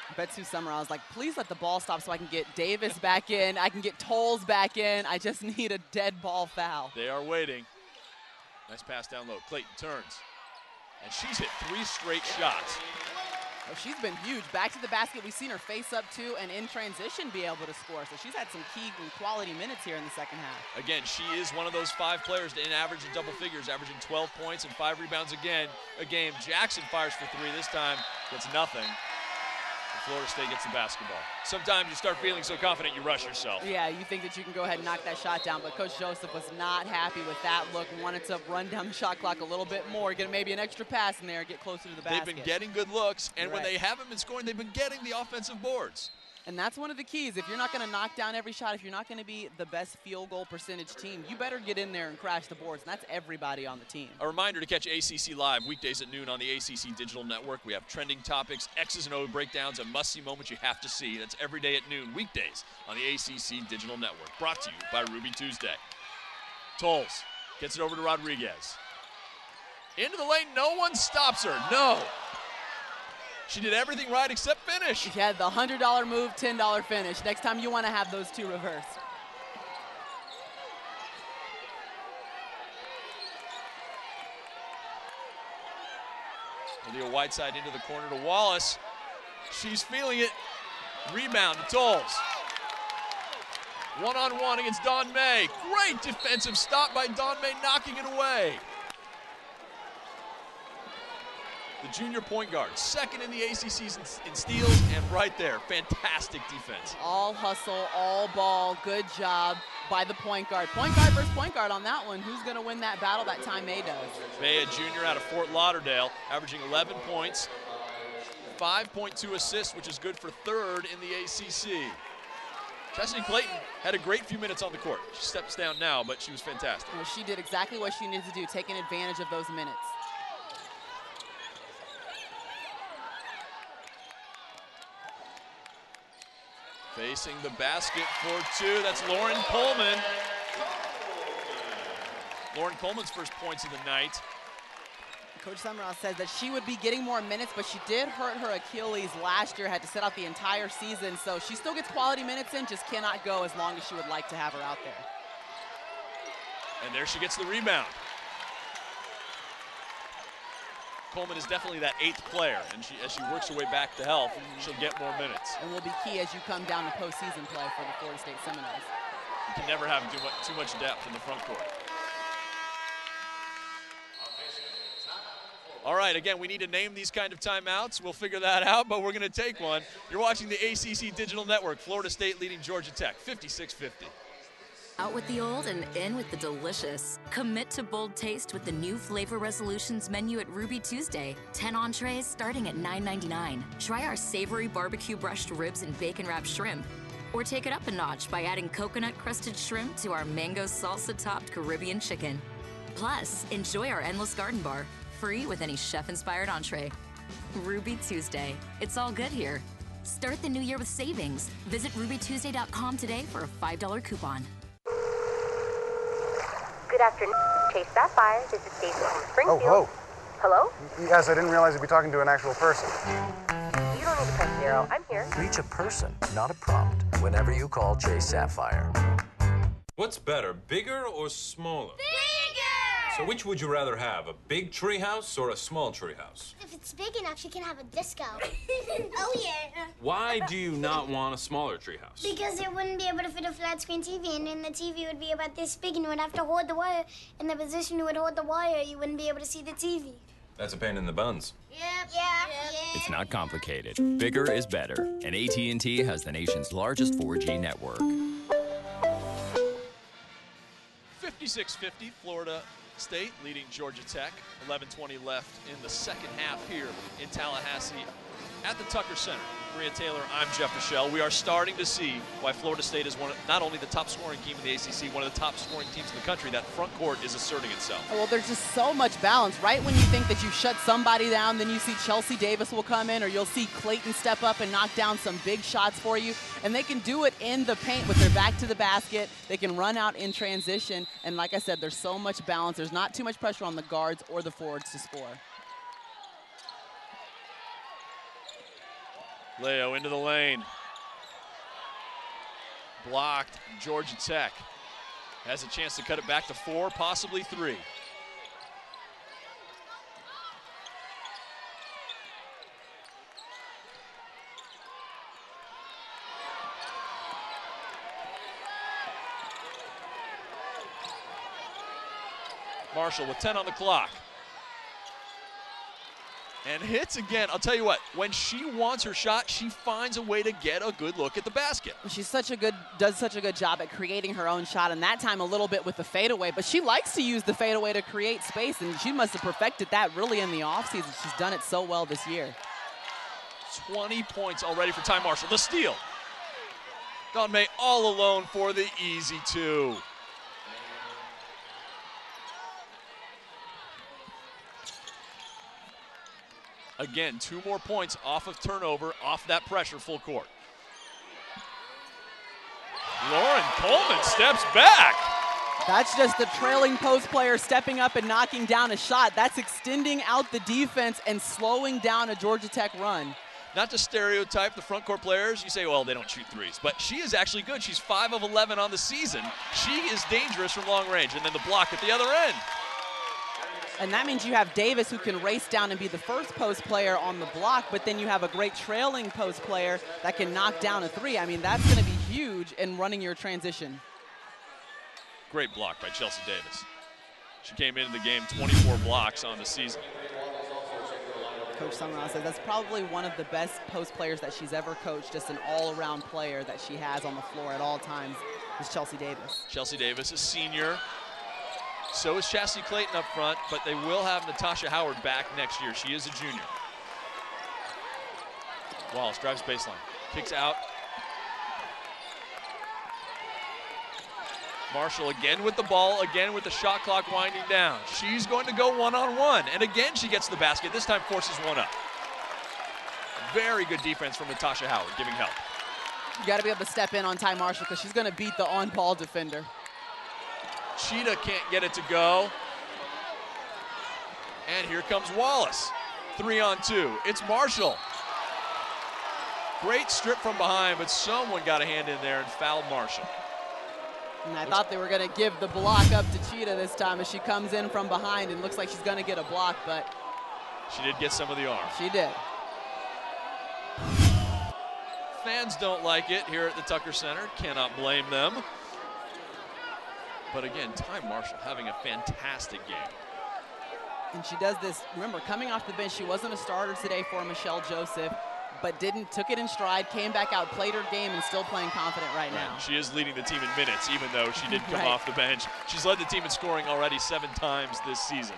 I bet Sue Seminoles was like, please let the ball stop so I can get Davis back in, I can get Tolles back in. I just need a dead ball foul. They are waiting. Nice pass down low. Clayton turns. And she's hit 3 straight shots. Oh, she's been huge. Back to the basket. We've seen her face up too and in transition be able to score. So she's had some key and quality minutes here in the second half. Again, she is one of those 5 players to average in double figures, averaging 12 points and 5 rebounds a game. Jackson fires for 3 this time. Gets nothing. Florida State gets the basketball. Sometimes you start feeling so confident you rush yourself. Yeah, you think that you can go ahead and knock that shot down, but Coach Joseph was not happy with that look, wanted to run down the shot clock a little bit more, get maybe an extra pass in there, get closer to the basket. They've been getting good looks, and when Right. they haven't been scoring, they've been getting the offensive boards. And that's one of the keys. If you're not going to knock down every shot, if you're not going to be the best field goal percentage team, you better get in there and crash the boards, and that's everybody on the team. A reminder to catch ACC Live weekdays at noon on the ACC Digital Network. We have trending topics, X's and O breakdowns, and must-see moments you have to see. That's every day at noon, weekdays on the ACC Digital Network. Brought to you by Ruby Tuesday. Tolles gets it over to Rodriguez. Into the lane, no one stops her. No. She did everything right except finish. She had the $100 move, $10 finish. Next time you want to have those two reversed. Aaliyah Whiteside into the corner to Wallace. She's feeling it. Rebound to Tolles. One-on-one against Dawn May. Great defensive stop by Dawn May, knocking it away. The junior point guard, second in the ACC in steals, and right there, fantastic defense. All hustle, all ball, good job by the point guard. Point guard versus point guard on that one. Who's going to win that battle that time May does? May, a junior out of Fort Lauderdale, averaging 11 points, 5.2 assists, which is good for third in the ACC. Chastity Clayton had a great few minutes on the court. She steps down now, but she was fantastic. Well, she did exactly what she needed to do, taking advantage of those minutes. Facing the basket for two, that's Lauren Coleman. Lauren Coleman's first points of the night. Coach Seminoles says that she would be getting more minutes, but she did hurt her Achilles last year, had to sit out the entire season, so she still gets quality minutes in, just cannot go as long as she would like to have her out there. And there she gets the rebound. Coleman is definitely that eighth player, and as she works her way back to health, she'll get more minutes. And will be key as you come down to postseason play for the Florida State Seminoles. You can never have too much depth in the front court. All right, again, we need to name these kind of timeouts. We'll figure that out, but we're going to take one. You're watching the ACC Digital Network. Florida State leading Georgia Tech, 56-50. Out with the old and in with the delicious. Commit to bold taste with the new Flavor Resolutions menu at Ruby Tuesday. 10 entrees starting at $9.99. Try our savory barbecue brushed ribs and bacon-wrapped shrimp. Or take it up a notch by adding coconut-crusted shrimp to our mango salsa-topped Caribbean chicken. Plus, enjoy our endless garden bar, free with any chef-inspired entree. Ruby Tuesday. It's all good here. Start the new year with savings. Visit rubytuesday.com today for a $5 coupon. Good afternoon, Chase Sapphire. This is Stacy from Springfield. Oh, Hello? Yes, I didn't realize I'd be talking to an actual person. You don't need to press 0. I'm here. Reach a person, not a prompt, whenever you call Chase Sapphire. What's better, bigger or smaller? Bigger! So which would you rather have, a big treehouse or a small treehouse? If it's big enough, you can have a disco. Oh, yeah. Why do you not want a smaller treehouse? Because it wouldn't be able to fit a flat screen TV, and then the TV would be about this big, and you would have to hold the wire. In the position you would hold the wire, you wouldn't be able to see the TV. That's a pain in the buns. Yep. Yeah. It's not complicated. Bigger is better, and AT&T has the nation's largest 4G network. 56-50, Florida State leading Georgia Tech. 11:20 left in the second half here in Tallahassee at the Tucker Center. Maria Taylor, I'm Jeff Michelle. We are starting to see why Florida State is not only the top scoring team in the ACC, one of the top scoring teams in the country. That front court is asserting itself. Well, there's just so much balance. Right when you think that you shut somebody down, then you see Chelsea Davis will come in, or you'll see Clayton step up and knock down some big shots for you. And they can do it in the paint with their back to the basket. They can run out in transition. And like I said, there's so much balance. There's not too much pressure on the guards or the forwards to score. Leo into the lane. Blocked. Georgia Tech has a chance to cut it back to 4, possibly 3. Marshall with 10 on the clock. And hits again. I'll tell you what, when she wants her shot, she finds a way to get a good look at the basket. She's does such a good job at creating her own shot, and that time a little bit with the fadeaway, but she likes to use the fadeaway to create space, and she must have perfected that really in the offseason. She's done it so well this year. 20 points already for Ty Marshall. The steal. Dawn May all alone for the easy 2. Again, 2 more points off of turnover, off that pressure, full court. Lauren Coleman steps back. That's just the trailing post player stepping up and knocking down a shot. That's extending out the defense and slowing down a Georgia Tech run. Not to stereotype the front court players, you say, well, they don't shoot threes, but she is actually good. She's 5 of 11 on the season. She is dangerous from long range, and then the block at the other end. And that means you have Davis, who can race down and be the first post player on the block, but then you have a great trailing post player that can knock down a 3. I mean, that's going to be huge in running your transition. Great block by Chelsea Davis. She came into the game 24 blocks on the season. Coach Seminoles says that's probably one of the best post players that she's ever coached, just an all-around player that she has on the floor at all times, is Chelsea Davis. Chelsea Davis, a senior. So is Chassie Clayton up front, but they will have Natasha Howard back next year. She is a junior. Wallace drives baseline, kicks out. Marshall again with the ball, again with the shot clock winding down. She's going to go one-on-one, and again she gets the basket. This time forces one up. Very good defense from Natasha Howard, giving help. You got to be able to step in on Ty Marshall because she's going to beat the on-ball defender. Cheetah can't get it to go. And here comes Wallace. 3-on-2. It's Marshall. Great strip from behind, but someone got a hand in there and fouled Marshall. And I thought they were going to give the block up to Cheetah this time as she comes in from behind and looks like she's going to get a block, but she did get some of the arm. She did. Fans don't like it here at the Tucker Center. Cannot blame them. But again, Ty Marshall having a fantastic game. And she does this, remember, coming off the bench, she wasn't a starter today for Michelle Joseph, but took it in stride, came back out, played her game, and still playing confident right now. She is leading the team in minutes, even though she did come off the bench. She's led the team in scoring already 7 times this season.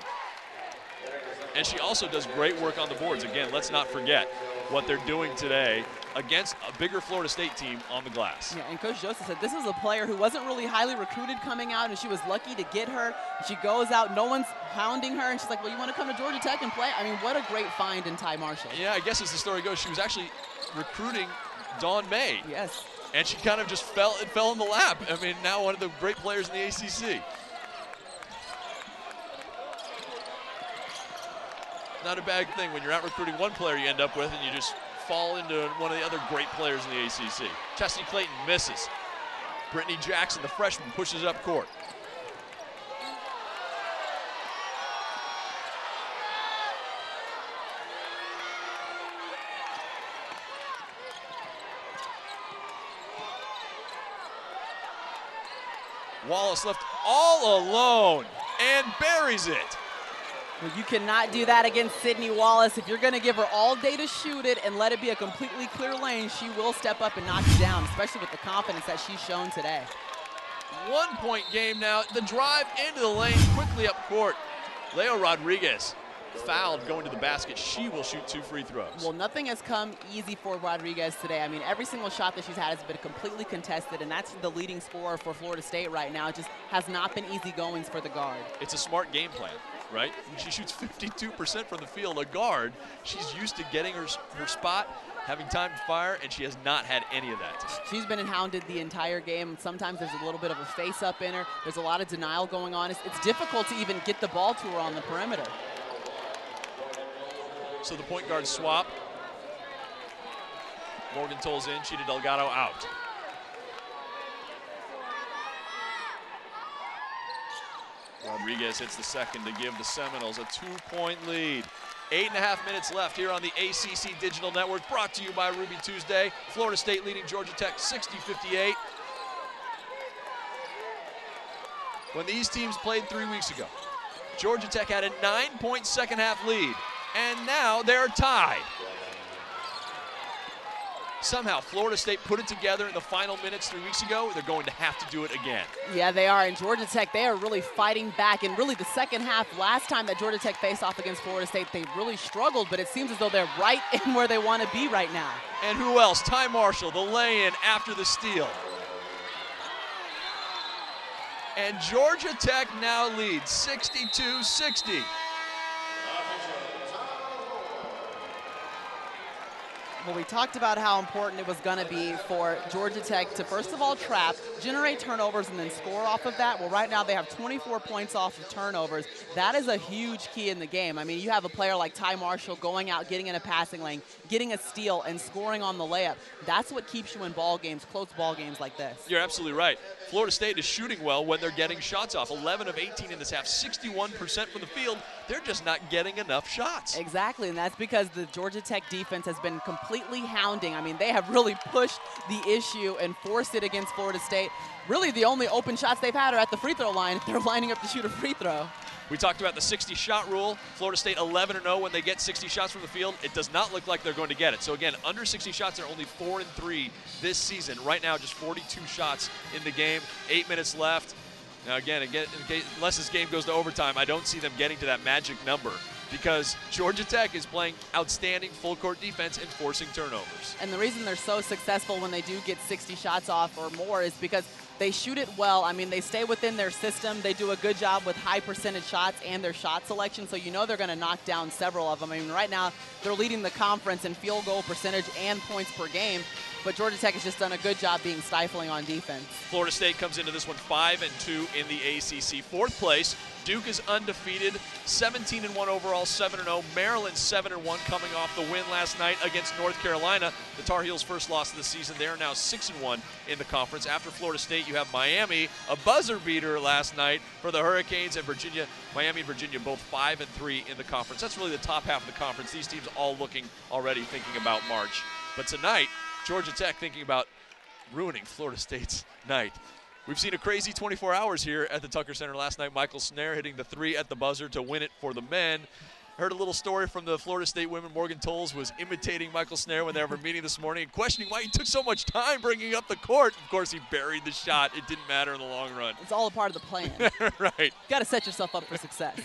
And she also does great work on the boards. Again, let's not forget what they're doing today against a bigger Florida State team on the glass. Yeah, and Coach Joseph said this is a player who wasn't really highly recruited coming out, and she was lucky to get her. She goes out, no one's hounding her, and she's like, well, you want to come to Georgia Tech and play? I mean, what a great find in Ty Marshall. Yeah, I guess as the story goes, she was actually recruiting Dawn May. Yes. And she kind of just fell in the lap. I mean, now one of the great players in the ACC. Not a bad thing when you're out recruiting one player you end up with and you just fall into one of the other great players in the ACC. Chessie Clayton misses. Brittany Jackson, the freshman, pushes up court. Wallace left all alone and buries it. Well, you cannot do that against Sydney Wallace. If you're going to give her all day to shoot it and let it be a completely clear lane, she will step up and knock you down, especially with the confidence that she's shown today. 1-point game now. The drive into the lane, quickly up court. Leo Rodriguez fouled going to the basket. She will shoot 2 free throws. Well, nothing has come easy for Rodriguez today. I mean, every single shot that she's had has been completely contested, and that's the leading scorer for Florida State right now. It just has not been easy goings for the guard. It's a smart game plan, right? She shoots 52% from the field. A guard, she's used to getting her spot, having time to fire, and she has not had any of that today. She's been hounded the entire game. Sometimes there's a little bit of a face-up in her. There's a lot of denial going on. It's difficult to even get the ball to her on the perimeter. So the point guard swap. Morgan Tolles in, Cheetah Delgado out. Rodriguez hits the second to give the Seminoles a 2-point lead. 8.5 minutes left here on the ACC Digital Network, brought to you by Ruby Tuesday. Florida State leading Georgia Tech 60-58. When these teams played 3 weeks ago, Georgia Tech had a 9-point second half lead. And now they're tied. Somehow Florida State put it together in the final minutes 3 weeks ago. They're going to have to do it again. Yeah, they are. And Georgia Tech, they are really fighting back. And really the second half, last time that Georgia Tech faced off against Florida State, they really struggled, but it seems as though they're right in where they want to be right now. And who else? Ty Marshall, the lay-in after the steal. And Georgia Tech now leads 62-60. Well, we talked about how important it was going to be for Georgia Tech to, first of all, trap, generate turnovers, and then score off of that. Well, right now they have 24 points off of turnovers. That is a huge key in the game. I mean, you have a player like Ty Marshall going out, getting in a passing lane, getting a steal, and scoring on the layup. That's what keeps you in ball games, close ball games like this. You're absolutely right. Florida State is shooting well when they're getting shots off. 11 of 18 in this half, 61% from the field. They're just not getting enough shots. Exactly, and that's because the Georgia Tech defense has been completely hounding. I mean, they have really pushed the issue and forced it against Florida State. Really, the only open shots they've had are at the free throw line if they're lining up to shoot a free throw. We talked about the 60-shot rule. Florida State 11-0 when they get 60 shots from the field. It does not look like they're going to get it. So again, under 60 shots, they're only 4-3 this season. Right now, just 42 shots in the game. 8 minutes left. Now again, unless this game goes to overtime, I don't see them getting to that magic number because Georgia Tech is playing outstanding full-court defense and forcing turnovers. And the reason they're so successful when they do get 60 shots off or more is because they shoot it well. I mean, they stay within their system. They do a good job with high percentage shots and their shot selection, so you know they're going to knock down several of them. I mean, right now, they're leading the conference in field goal percentage and points per game, but Georgia Tech has just done a good job being stifling on defense. Florida State comes into this one 5-2 in the ACC. Fourth place, Duke is undefeated, 17-1 overall, 7-0. Maryland 7-1 coming off the win last night against North Carolina. The Tar Heels' first loss of the season. They are now 6-1 in the conference. After Florida State, you have Miami, a buzzer beater last night for the Hurricanes, and Virginia. Miami and Virginia both 5-3 in the conference. That's really the top half of the conference. These teams all looking already thinking about March. But tonight, Georgia Tech thinking about ruining Florida State's night. We've seen a crazy 24 hours here at the Tucker Center last night. Michael Snare hitting the three at the buzzer to win it for the men. Heard a little story from the Florida State women. Morgan Tolles was imitating Michael Snare when they were meeting this morning and questioning why he took so much time bringing up the court. Of course, he buried the shot. It didn't matter in the long run. It's all a part of the plan. Right. You got to set yourself up for success.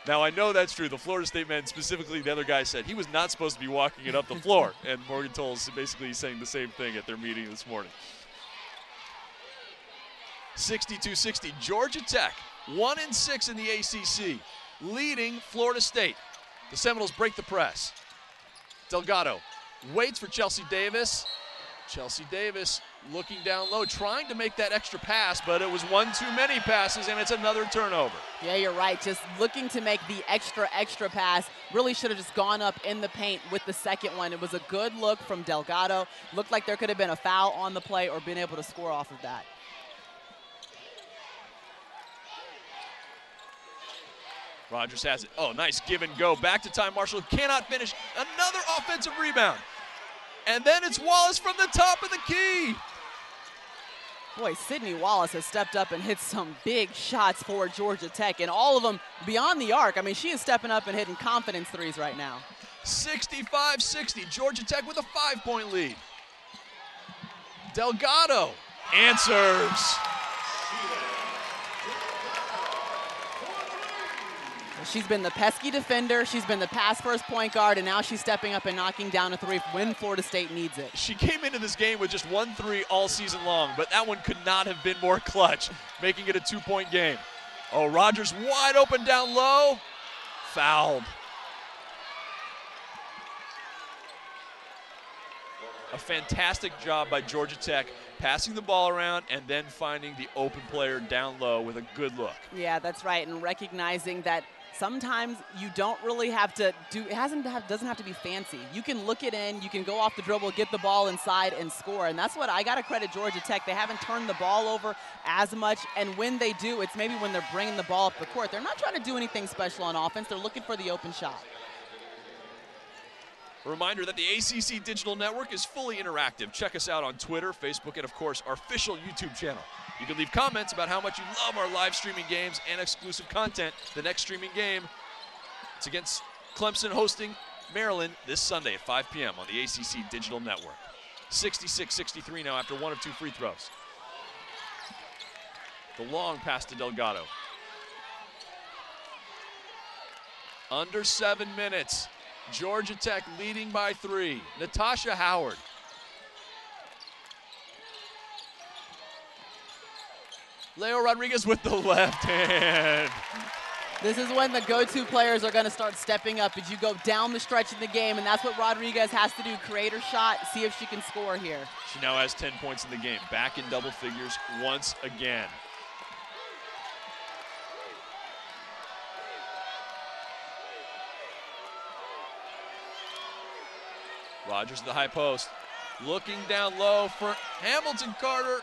Now, I know that's true. The Florida State men, specifically the other guy, said he was not supposed to be walking it up the floor. And Morgan Tolles basically saying the same thing at their meeting this morning. 62-60, Georgia Tech, 1-6 in the ACC, leading Florida State. The Seminoles break the press. Delgado waits for Chelsea Davis. Chelsea Davis looking down low, trying to make that extra pass, but it was one too many passes, and it's another turnover. Yeah, you're right. Just looking to make the extra pass. Really should have just gone up in the paint with the second one. It was a good look from Delgado. Looked like there could have been a foul on the play or been able to score off of that. Rogers has it. Oh, nice give and go. Back to Ty Marshall, who cannot finish. Another offensive rebound. And then it's Wallace from the top of the key. Boy, Sydney Wallace has stepped up and hit some big shots for Georgia Tech, and all of them beyond the arc. I mean, she is stepping up and hitting confidence threes right now. 65-60, Georgia Tech with a 5-point lead. Delgado answers. She's been the pesky defender, she's been the pass-first point guard, and now she's stepping up and knocking down a three when Florida State needs it. She came into this game with just 1 3 all season long, but that one could not have been more clutch, making it a 2-point game. Oh, Rogers wide open down low. Fouled. A fantastic job by Georgia Tech, passing the ball around and then finding the open player down low with a good look. Yeah, that's right, and recognizing that sometimes you don't really have to do, doesn't have to be fancy. You can look it in, you can go off the dribble, get the ball inside and score. And that's what I got to credit Georgia Tech. They haven't turned the ball over as much. And when they do, it's maybe when they're bringing the ball up the court. They're not trying to do anything special on offense. They're looking for the open shot. A reminder that the ACC Digital Network is fully interactive. Check us out on Twitter, Facebook, and of course, our official YouTube channel. You can leave comments about how much you love our live streaming games and exclusive content. The next streaming game, it's against Clemson hosting Maryland this Sunday at 5 p.m. on the ACC Digital Network. 66-63 now after 1 of 2 free throws. The long pass to Delgado. Under 7 minutes. Georgia Tech leading by 3. Natasha Howard. Leo Rodriguez with the left hand. This is when the go-to players are going to start stepping up as you go down the stretch in the game, and that's what Rodriguez has to do, create her shot, see if she can score here. She now has 10 points in the game, back in double figures once again. Rogers to the high post, looking down low for Hamilton Carter.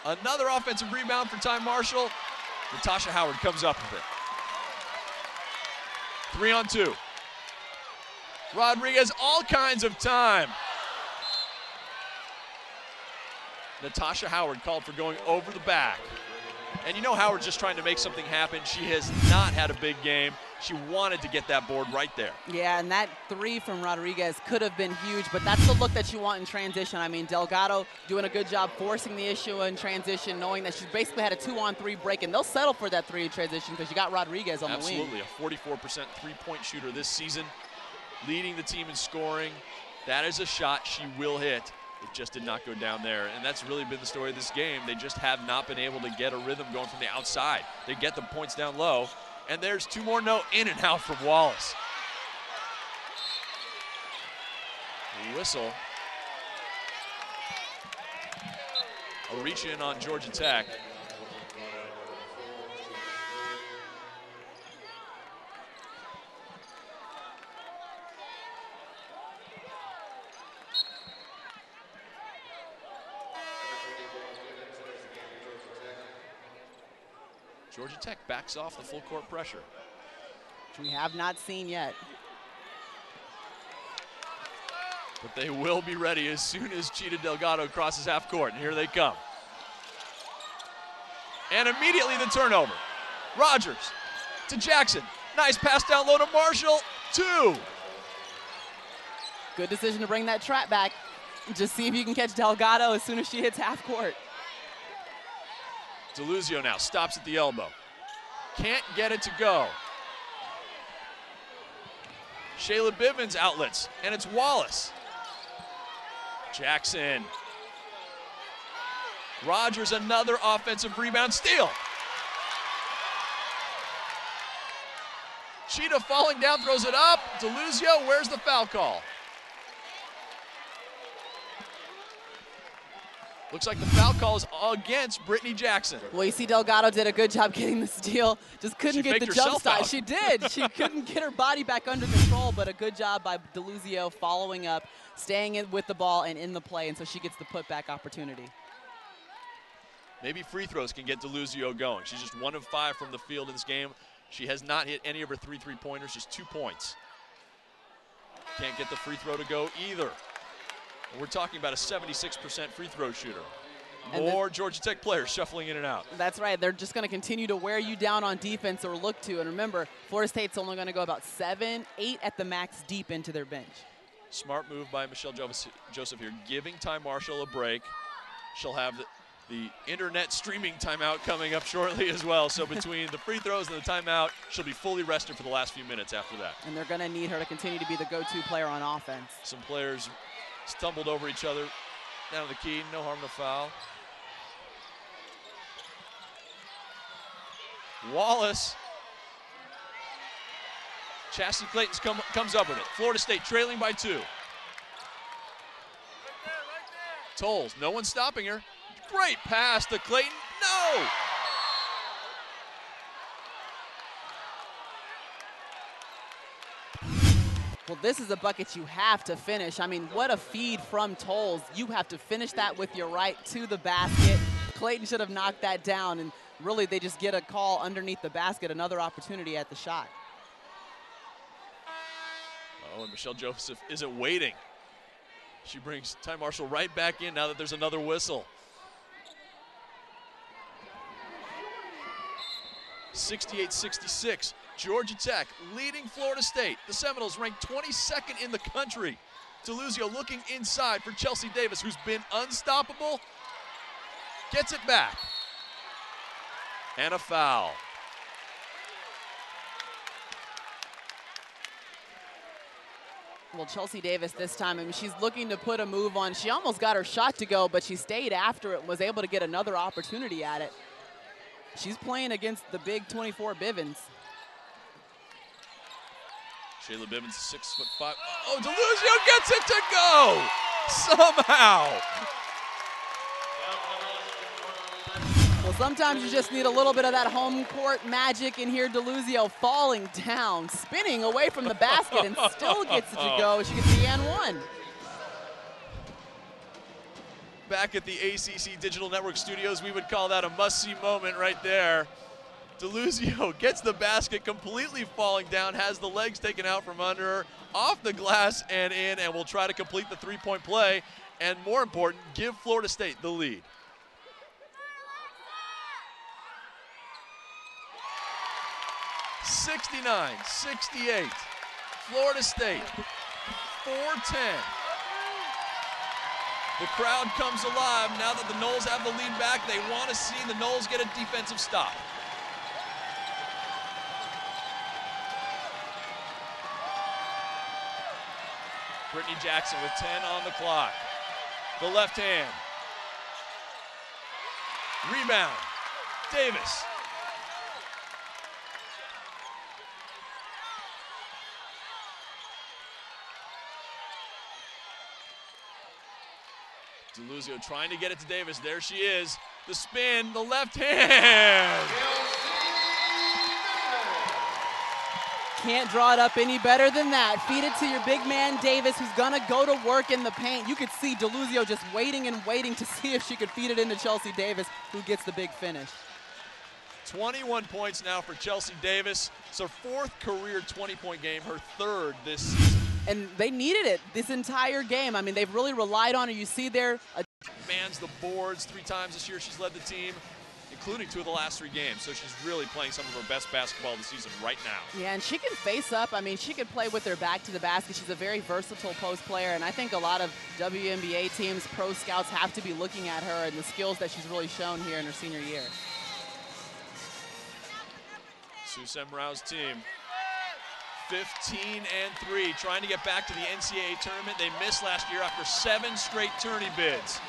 Another offensive rebound for Ty Marshall. Natasha Howard comes up with it. 3 on 2. Rodriguez, all kinds of time. Natasha Howard called for going over the back. And you know Howard's just trying to make something happen. She has not had a big game. She wanted to get that board right there. Yeah, and that 3 from Rodriguez could have been huge, but that's the look that you want in transition. I mean, Delgado doing a good job forcing the issue in transition, knowing that she basically had a 2-on-3 break, and they'll settle for that 3 in transition because you got Rodriguez on the wing. Absolutely, a 44% three-point shooter this season, leading the team in scoring. That is a shot she will hit. It just did not go down there, and that's really been the story of this game. They just have not been able to get a rhythm going from the outside. They get the points down low, and there's 2 more in and out from Wallace. Whistle. A reach in on Georgia Tech. Georgia Tech backs off the full court pressure. Which we have not seen yet. But they will be ready as soon as Cheetah Delgado crosses half court, and here they come. And immediately the turnover. Rogers to Jackson. Nice pass down low to Marshall. 2. Good decision to bring that trap back. Just see if you can catch Delgado as soon as she hits half court. DeLuzio now stops at the elbow. Can't get it to go. Shayla Bivens outlets, and it's Wallace. Jackson. Rogers, another offensive rebound steal. Cheetah falling down, throws it up. DeLuzio, where's the foul call? Looks like the foul call is against Brittany Jackson. Well, you see Delgado did a good job getting the steal. Just couldn't get the jump stop. Out. She did. She couldn't get her body back under control, but a good job by DeLuzio following up, staying in with the ball and in the play, and so she gets the putback opportunity. Maybe free throws can get DeLuzio going. She's just 1 of 5 from the field in this game. She has not hit any of her 3 3-pointers, just 2 points. Can't get the free throw to go either. We're talking about a 76% free throw shooter. More Georgia Tech players shuffling in and out. That's right. They're just going to continue to wear you down on defense or look to. And remember, Florida State's only going to go about 7, 8 at the max deep into their bench. Smart move by Michelle Joseph here, giving Ty Marshall a break. She'll have the internet streaming timeout coming up shortly as well. So between the free throws and the timeout, she'll be fully rested for the last few minutes after that. And they're going to need her to continue to be the go-to player on offense. Some players stumbled over each other down to the key, no harm, no foul. Wallace. Chastity Clayton comes up with it. Florida State trailing by 2. Tolles, no one stopping her. Great pass to Clayton. No! Well, this is a bucket you have to finish. I mean, what a feed from Tolles. You have to finish that with your right to the basket. Clayton should have knocked that down, and really they just get a call underneath the basket, another opportunity at the shot. Oh, and Michelle Joseph isn't waiting. She brings Ty Marshall right back in now that there's another whistle. 68-66. Georgia Tech leading Florida State. The Seminoles ranked 22nd in the country. DeLuzio looking inside for Chelsea Davis, who's been unstoppable. Gets it back. And a foul. Well, Chelsea Davis this time, I mean, she's looking to put a move on. She almost got her shot to go, but she stayed after it and was able to get another opportunity at it. She's playing against the big 24 Bivens. Shayla Bivens, 6'5". Oh, DeLuzio gets it to go somehow. Well, sometimes you just need a little bit of that home court magic, and here DeLuzio falling down, spinning away from the basket, and still gets it to go. She gets the and one. Back at the ACC Digital Network studios, we would call that a must-see moment right there. DeLuzio gets the basket completely falling down, has the legs taken out from under her, off the glass and in, and will try to complete the three-point play, and more important, give Florida State the lead. (69-68). Florida State, 4-10. The crowd comes alive now that the Noles have the lead back. They want to see the Noles get a defensive stop. Brittany Jackson with 10 on the clock. The left hand. Rebound. Davis. DeLuzio trying to get it to Davis. There she is. The spin, the left hand. Can't draw it up any better than that. Feed it to your big man, Davis, who's going to go to work in the paint. You could see DeLuzio just waiting and waiting to see if she could feed it into Chelsea Davis, who gets the big finish. 21 points now for Chelsea Davis. It's her fourth career 20-point game, her third this season. And they needed it this entire game. I mean, they've really relied on her. You see there. Mans the boards 3 times this year. She's led the team, including 2 of the last 3 games. So she's really playing some of her best basketball of the season right now. Yeah, and she can face up. I mean, she can play with her back to the basket. She's a very versatile post player, and I think a lot of WNBA teams, pro scouts, have to be looking at her and the skills that she's really shown here in her senior year. Sue Semrau's team, 15-3, trying to get back to the NCAA tournament. They missed last year after 7 straight tourney bids,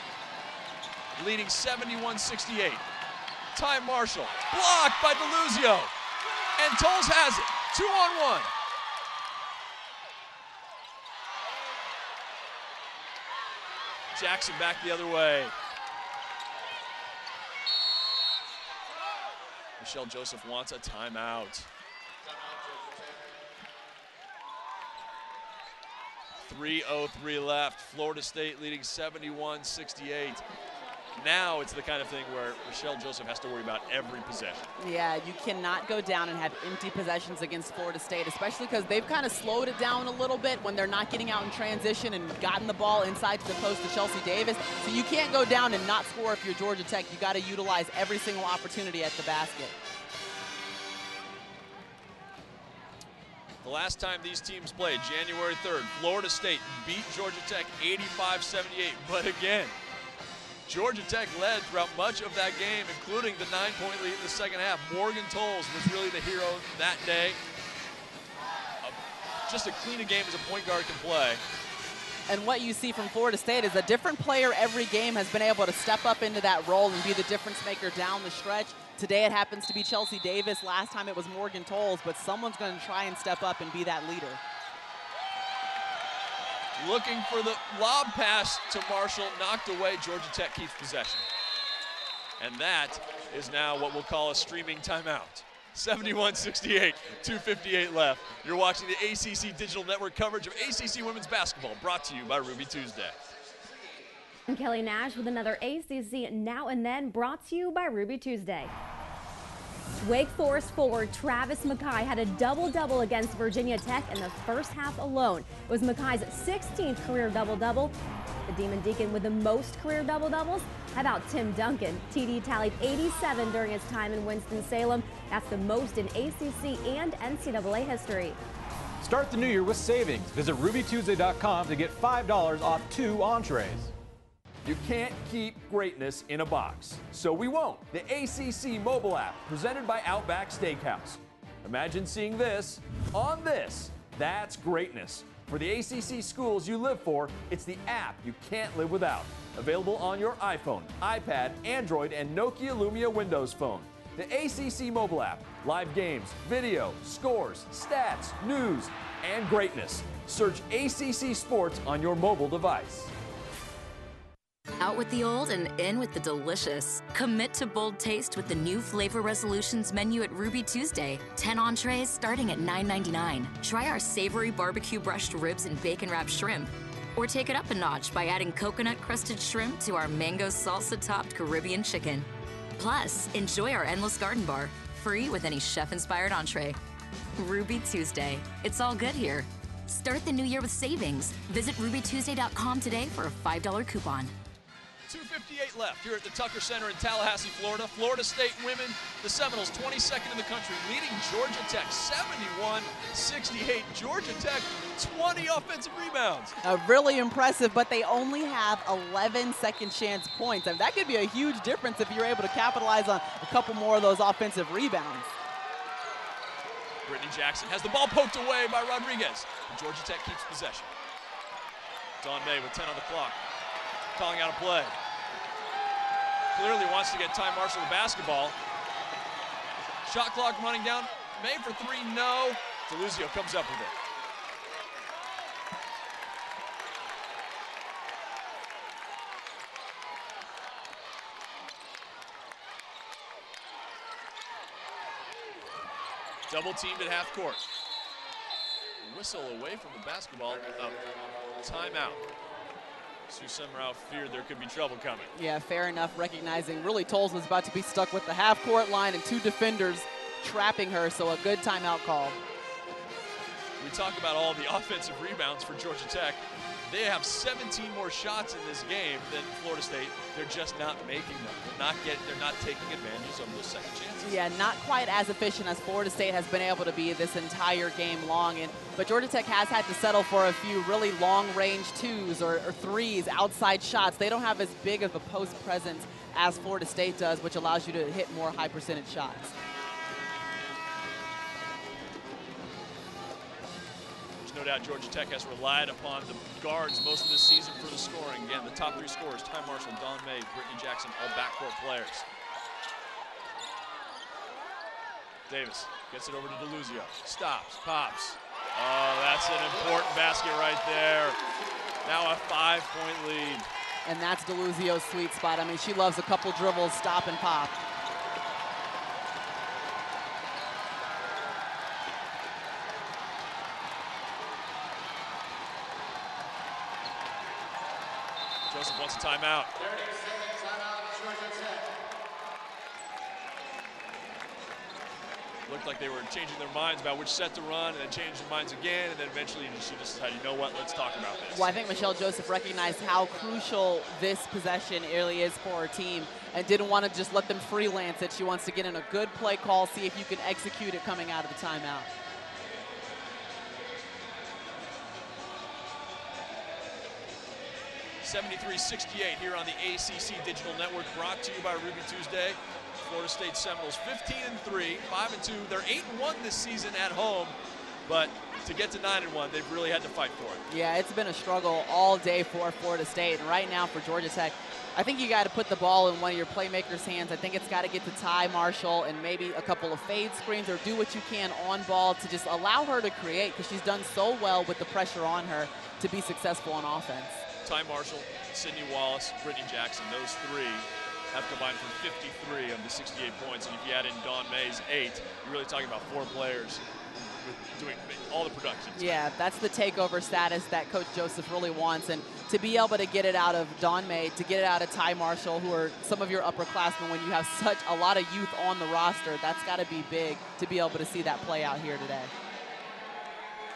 leading 71-68. Ty Marshall, blocked by DeLuzio, and Toles has it, 2-on-1. Jackson back the other way. Michelle Joseph wants a timeout. 3:03 left. Florida State leading 71-68. Now it's the kind of thing where Michelle Joseph has to worry about every possession. Yeah, you cannot go down and have empty possessions against Florida State, especially because they've kind of slowed it down a little bit when they're not getting out in transition and gotten the ball inside to the post to Chelsea Davis. So you can't go down and not score if you're Georgia Tech. You got to utilize every single opportunity at the basket. The last time these teams played, January 3rd, Florida State beat Georgia Tech 85-78. But again, Georgia Tech led throughout much of that game, including the 9-point lead in the second half. Morgan Toles was really the hero that day. Just as clean a game as a point guard can play. And what you see from Florida State is a different player every game has been able to step up into that role and be the difference maker down the stretch. Today it happens to be Chelsea Davis. Last time it was Morgan Toles, but someone's going to try and step up and be that leader. Looking for the lob pass to Marshall, knocked away. Georgia Tech keeps possession. And that is now what we'll call a streaming timeout. 71-68, 2:58 left. You're watching the ACC Digital Network coverage of ACC women's basketball, brought to you by Ruby Tuesday. I'm Kelly Nash with another ACC Now and Then, brought to you by Ruby Tuesday. Wake Forest forward Travis Mackay had a double-double against Virginia Tech in the first half alone. It was Mackay's 16th career double-double. The Demon Deacon with the most career double-doubles. How about Tim Duncan? TD tallied 87 during his time in Winston-Salem. That's the most in ACC and NCAA history. Start the new year with savings. Visit RubyTuesday.com to get $5 off 2 entrees. You can't keep greatness in a box, so we won't. The ACC mobile app, presented by Outback Steakhouse. Imagine seeing this on this. That's greatness. For the ACC schools you live for, it's the app you can't live without. Available on your iPhone, iPad, Android, and Nokia Lumia Windows Phone. The ACC mobile app. Live games, video, scores, stats, news, and greatness. Search ACC Sports on your mobile device. Out with the old and in with the delicious. Commit to bold taste with the new Flavor Resolutions menu at Ruby Tuesday. 10 entrees starting at $9.99. Try our savory barbecue brushed ribs and bacon wrapped shrimp. Or take it up a notch by adding coconut crusted shrimp to our mango salsa topped Caribbean chicken. Plus, enjoy our endless garden bar, free with any chef-inspired entree. Ruby Tuesday. It's all good here. Start the new year with savings. Visit RubyTuesday.com today for a $5 coupon. 2:58 left here at the Tucker Center in Tallahassee, Florida. Florida State women, the Seminoles, 22nd in the country, leading Georgia Tech 71-68. Georgia Tech, 20 offensive rebounds. Really impressive, but they only have 11 second chance points. I mean, that could be a huge difference if you're able to capitalize on a couple more of those offensive rebounds. Brittany Jackson has the ball poked away by Rodriguez. And Georgia Tech keeps possession. Dawn May with 10 on the clock. Calling out a play. Clearly wants to get Ty Marshall the basketball. Shot clock running down. May for 3, no. DeLuzio comes up with it. Double teamed at half court. Whistle away from the basketball. Timeout. Sue Semrau feared there could be trouble coming. Yeah, fair enough, recognizing really Tolles was about to be stuck with the half-court line and 2 defenders trapping her, so a good timeout call. We talk about all the offensive rebounds for Georgia Tech. They have 17 more shots in this game than Florida State. They're just not making them. They're not taking advantage of those second chances. Yeah, not quite as efficient as Florida State has been able to be this entire game long. But Georgia Tech has had to settle for a few really long-range 2s or 3s, outside shots. They don't have as big of a post presence as Florida State does, which allows you to hit more high-percentage shots. No doubt Georgia Tech has relied upon the guards most of this season for the scoring. Again, the top 3 scorers, Ty Marshall, Dawn May, Brittany Jackson, all backcourt players. Davis gets it over to DeLuzio. Stops, pops. Oh, that's an important basket right there. Now a 5-point lead. And that's DeLuzio's sweet spot. I mean, she loves a couple dribbles, stop and pop. Joseph wants a timeout. Looked like they were changing their minds about which set to run, and then changed their minds again, and then eventually she just decided, you know what, let's talk about this. Well, I think Michelle Joseph recognized how crucial this possession really is for her team and didn't want to just let them freelance it. She wants to get in a good play call, see if you can execute it coming out of the timeout. $73-68 here on the ACC Digital Network, brought to you by Ruby Tuesday. Florida State Seminoles 15-3, 5-2. They're 8-1 this season at home, but to get to 9-1, they've really had to fight for it. Yeah, it's been a struggle all day for Florida State, and right now for Georgia Tech, I think you got to put the ball in one of your playmakers' hands. I think it's got to get to Ty Marshall and maybe a couple of fade screens, or do what you can on ball to just allow her to create, because she's done so well with the pressure on her to be successful on offense. Ty Marshall, Sydney Wallace, Brittany Jackson, those 3 have combined for 53 of the 68 points. And if you add in Dawn May's 8, you're really talking about 4 players doing all the production. Yeah, that's the takeover status that Coach Joseph really wants. And to be able to get it out of Dawn May, to get it out of Ty Marshall, who are some of your upperclassmen, when you have such a lot of youth on the roster, that's got to be big to be able to see that play out here today.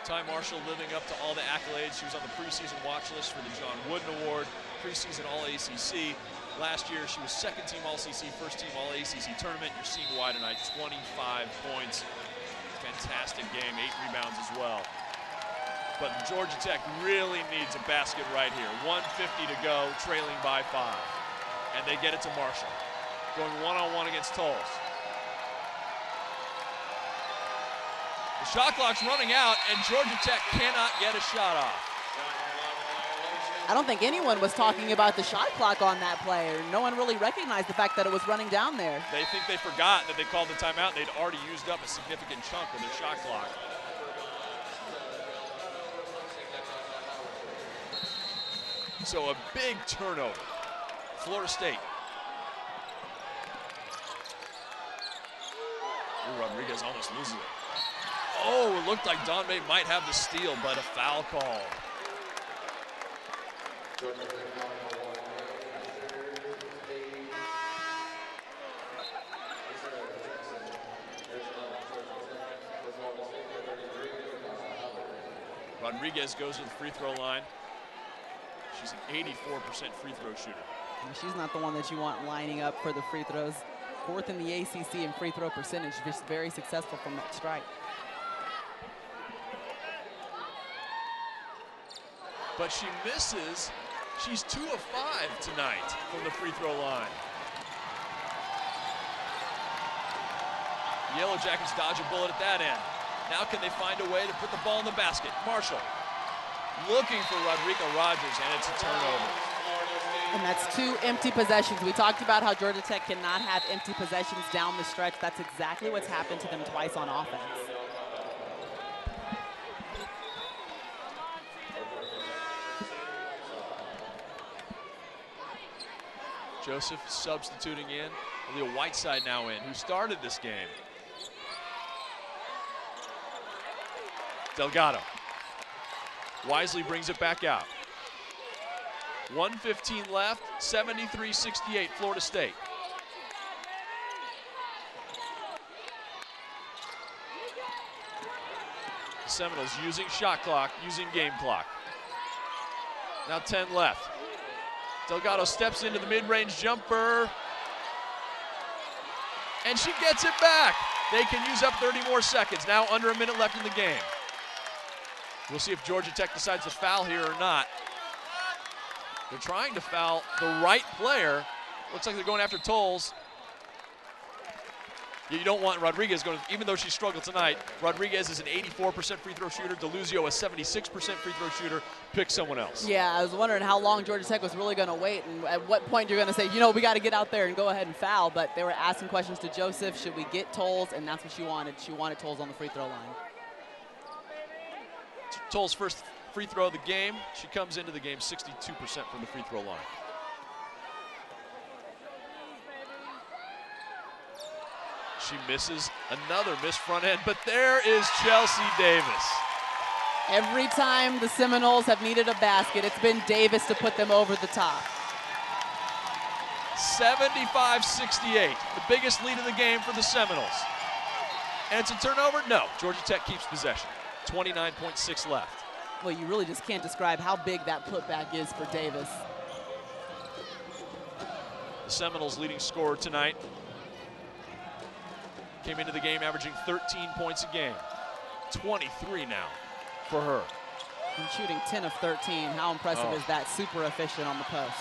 Ty Marshall living up to all the accolades. She was on the preseason watch list for the John Wooden Award, preseason All-ACC. Last year, she was second-team All-CC, first-team All-ACC tournament. You're seeing why tonight, 25 points. Fantastic game, 8 rebounds as well. But Georgia Tech really needs a basket right here. 1:50 to go, trailing by 5. And they get it to Marshall. Going one-on-one against Tolles. The shot clock's running out, and Georgia Tech cannot get a shot off. I don't think anyone was talking about the shot clock on that play. No one really recognized the fact that it was running down there. They think they forgot that they called the timeout. They'd already used up a significant chunk of their shot clock. So a big turnover. Florida State. Ooh, Rodriguez almost loses it. Oh, it looked like Don May might have the steal, but a foul call. Rodriguez goes to the free throw line. She's an 84% free throw shooter. And she's not the one that you want lining up for the free throws. 4th in the ACC in free throw percentage, just very successful from that strike. But she misses. She's 2 of 5 tonight from the free throw line. Yellow Jackets dodge a bullet at that end. Now can they find a way to put the ball in the basket? Marshall looking for Rodrigo Rogers, and it's a turnover. And that's 2 empty possessions. We talked about how Georgia Tech cannot have empty possessions down the stretch. That's exactly what's happened to them twice on offense. Joseph substituting in. Aaliyah Whiteside now in, who started this game. Delgado. Wisely brings it back out. 1:15 left, 73-68 Florida State. Seminoles using shot clock, using game clock. Now 10 left. Delgado steps into the mid-range jumper. And she gets it back. They can use up 30 more seconds. Now under a minute left in the game. We'll see if Georgia Tech decides to foul here or not. They're trying to foul the right player. Looks like they're going after Tolles. You don't want Rodriguez going, even though she struggled tonight. Rodriguez is an 84% free throw shooter. DeLuzio, a 76% free throw shooter. Pick someone else. Yeah, I was wondering how long Georgia Tech was really going to wait and at what point you're going to say, you know, we got to get out there and go ahead and foul. But they were asking questions to Joseph. Should we get Tolles? And that's what she wanted. She wanted Tolles on the free throw line. Tolles' first free throw of the game. She comes into the game 62% from the free throw line. She misses another missed front end, but there is Chelsea Davis. Every time the Seminoles have needed a basket, it's been Davis to put them over the top. 75-68, the biggest lead of the game for the Seminoles. And it's a turnover? No, Georgia Tech keeps possession. 29.6 left. Well, you really just can't describe how big that putback is for Davis. The Seminoles' leading scorer tonight came into the game averaging 13 points a game. 23 now for her. And shooting 10 of 13. How impressive is that? Super efficient on the post.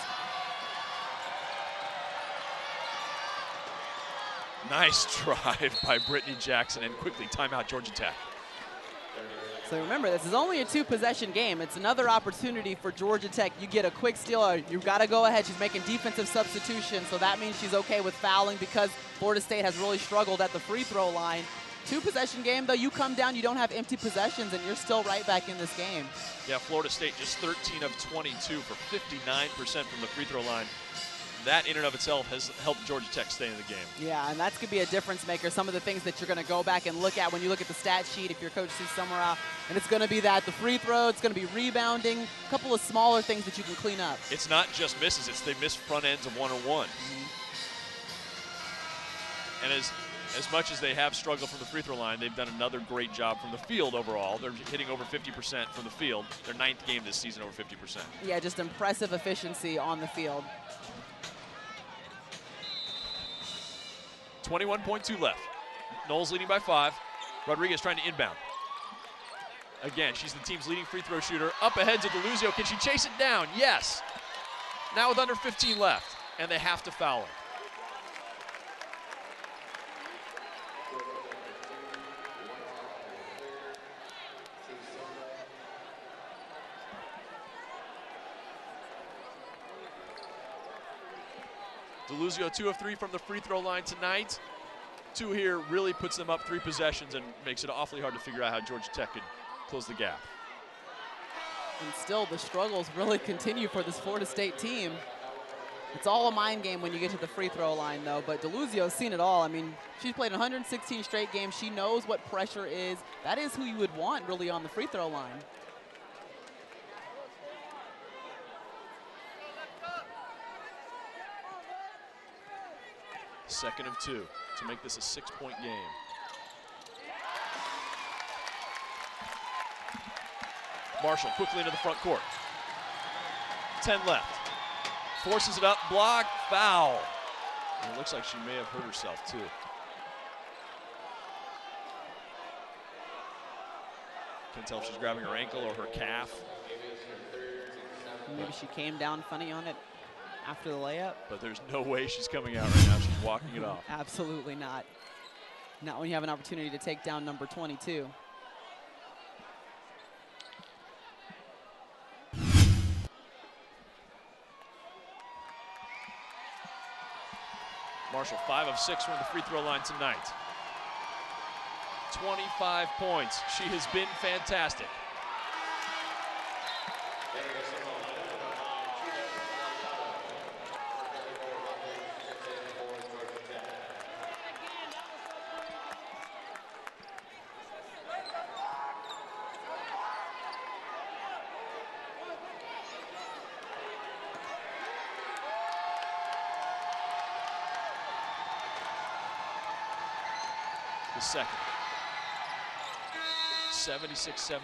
Nice drive by Brittany Jackson, and quickly timeout Georgia Tech. So remember, this is only a 2-possession game. It's another opportunity for Georgia Tech. You get a quick steal, or you've got to go ahead. She's making defensive substitutions, so that means she's okay with fouling because Florida State has really struggled at the free throw line. 2-possession game, though, you come down, you don't have empty possessions, and you're still right back in this game. Yeah, Florida State just 13 of 22 for 59% from the free throw line. That in and of itself has helped Georgia Tech stay in the game. Yeah, and that's going to be a difference maker. Some of the things that you're going to go back and look at when you look at the stat sheet if your coach sees somewhere out. And it's going to be that, the free throw, it's going to be rebounding, a couple of smaller things that you can clean up. It's not just misses, it's they miss front ends of one-on-one. And as As much as they have struggled from the free throw line, they've done another great job from the field overall. They're hitting over 50% from the field. Their 9th game this season, over 50%. Yeah, just impressive efficiency on the field. 21.2 left. Knowles leading by 5. Rodriguez trying to inbound. Again, she's the team's leading free throw shooter. Up ahead to DeLuzio. Can she chase it down? Yes. Now with under 15 left, and they have to foul her. DeLuzio 2 of 3 from the free throw line tonight. 2 here really puts them up 3 possessions and makes it awfully hard to figure out how Georgia Tech could close the gap. And still, the struggles really continue for this Florida State team. It's all a mind game when you get to the free throw line, though. But DeLuzio's seen it all. I mean, she's played 116 straight games. She knows what pressure is. That is who you would want, really, on the free throw line. Second of 2 to make this a 6-point game. Marshall quickly into the front court. 10 left. Forces it up, block, foul. And it looks like she may have hurt herself too. Can't tell if she's grabbing her ankle or her calf. Maybe she came down funny on it after the layup. But there's no way she's coming out right now. She's walking it off. Absolutely not. Not when you have an opportunity to take down number 22. Marshall 5 of 6 from the free throw line tonight. 25 points. She has been fantastic. The second. 76-71.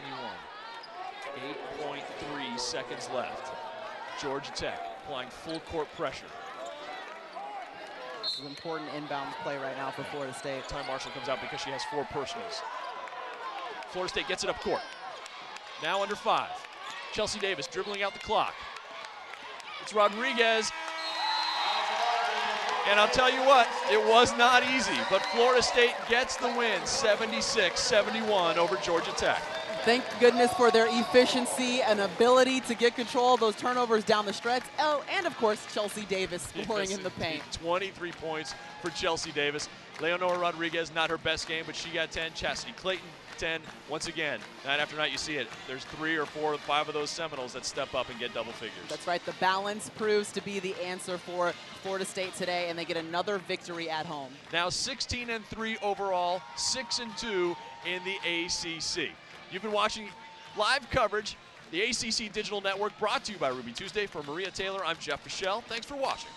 8.3 seconds left. Georgia Tech applying full court pressure. This is an important inbound play right now for Florida State. Ty Marshall comes out because she has 4 personals. Florida State gets it up court. Now under 5. Chelsea Davis dribbling out the clock. It's Rodriguez. And I'll tell you what, it was not easy, but Florida State gets the win, 76-71 over Georgia Tech. Thank goodness for their efficiency and ability to get control of those turnovers down the stretch. Oh, and of course, Chelsea Davis scoring in the paint. 23 points for Chelsea Davis. Leonora Rodriguez, not her best game, but she got 10. Chastity Clayton, 10. Once again, night after night, you see it. There's 3 or 4 or 5 of those Seminoles that step up and get double figures. That's right. The balance proves to be the answer for Florida State today, and they get another victory at home. Now 16-3 overall, 6-2 in the ACC. You've been watching live coverage, the ACC Digital Network, brought to you by Ruby Tuesday. For Maria Taylor, I'm Jeff Fischel. Thanks for watching.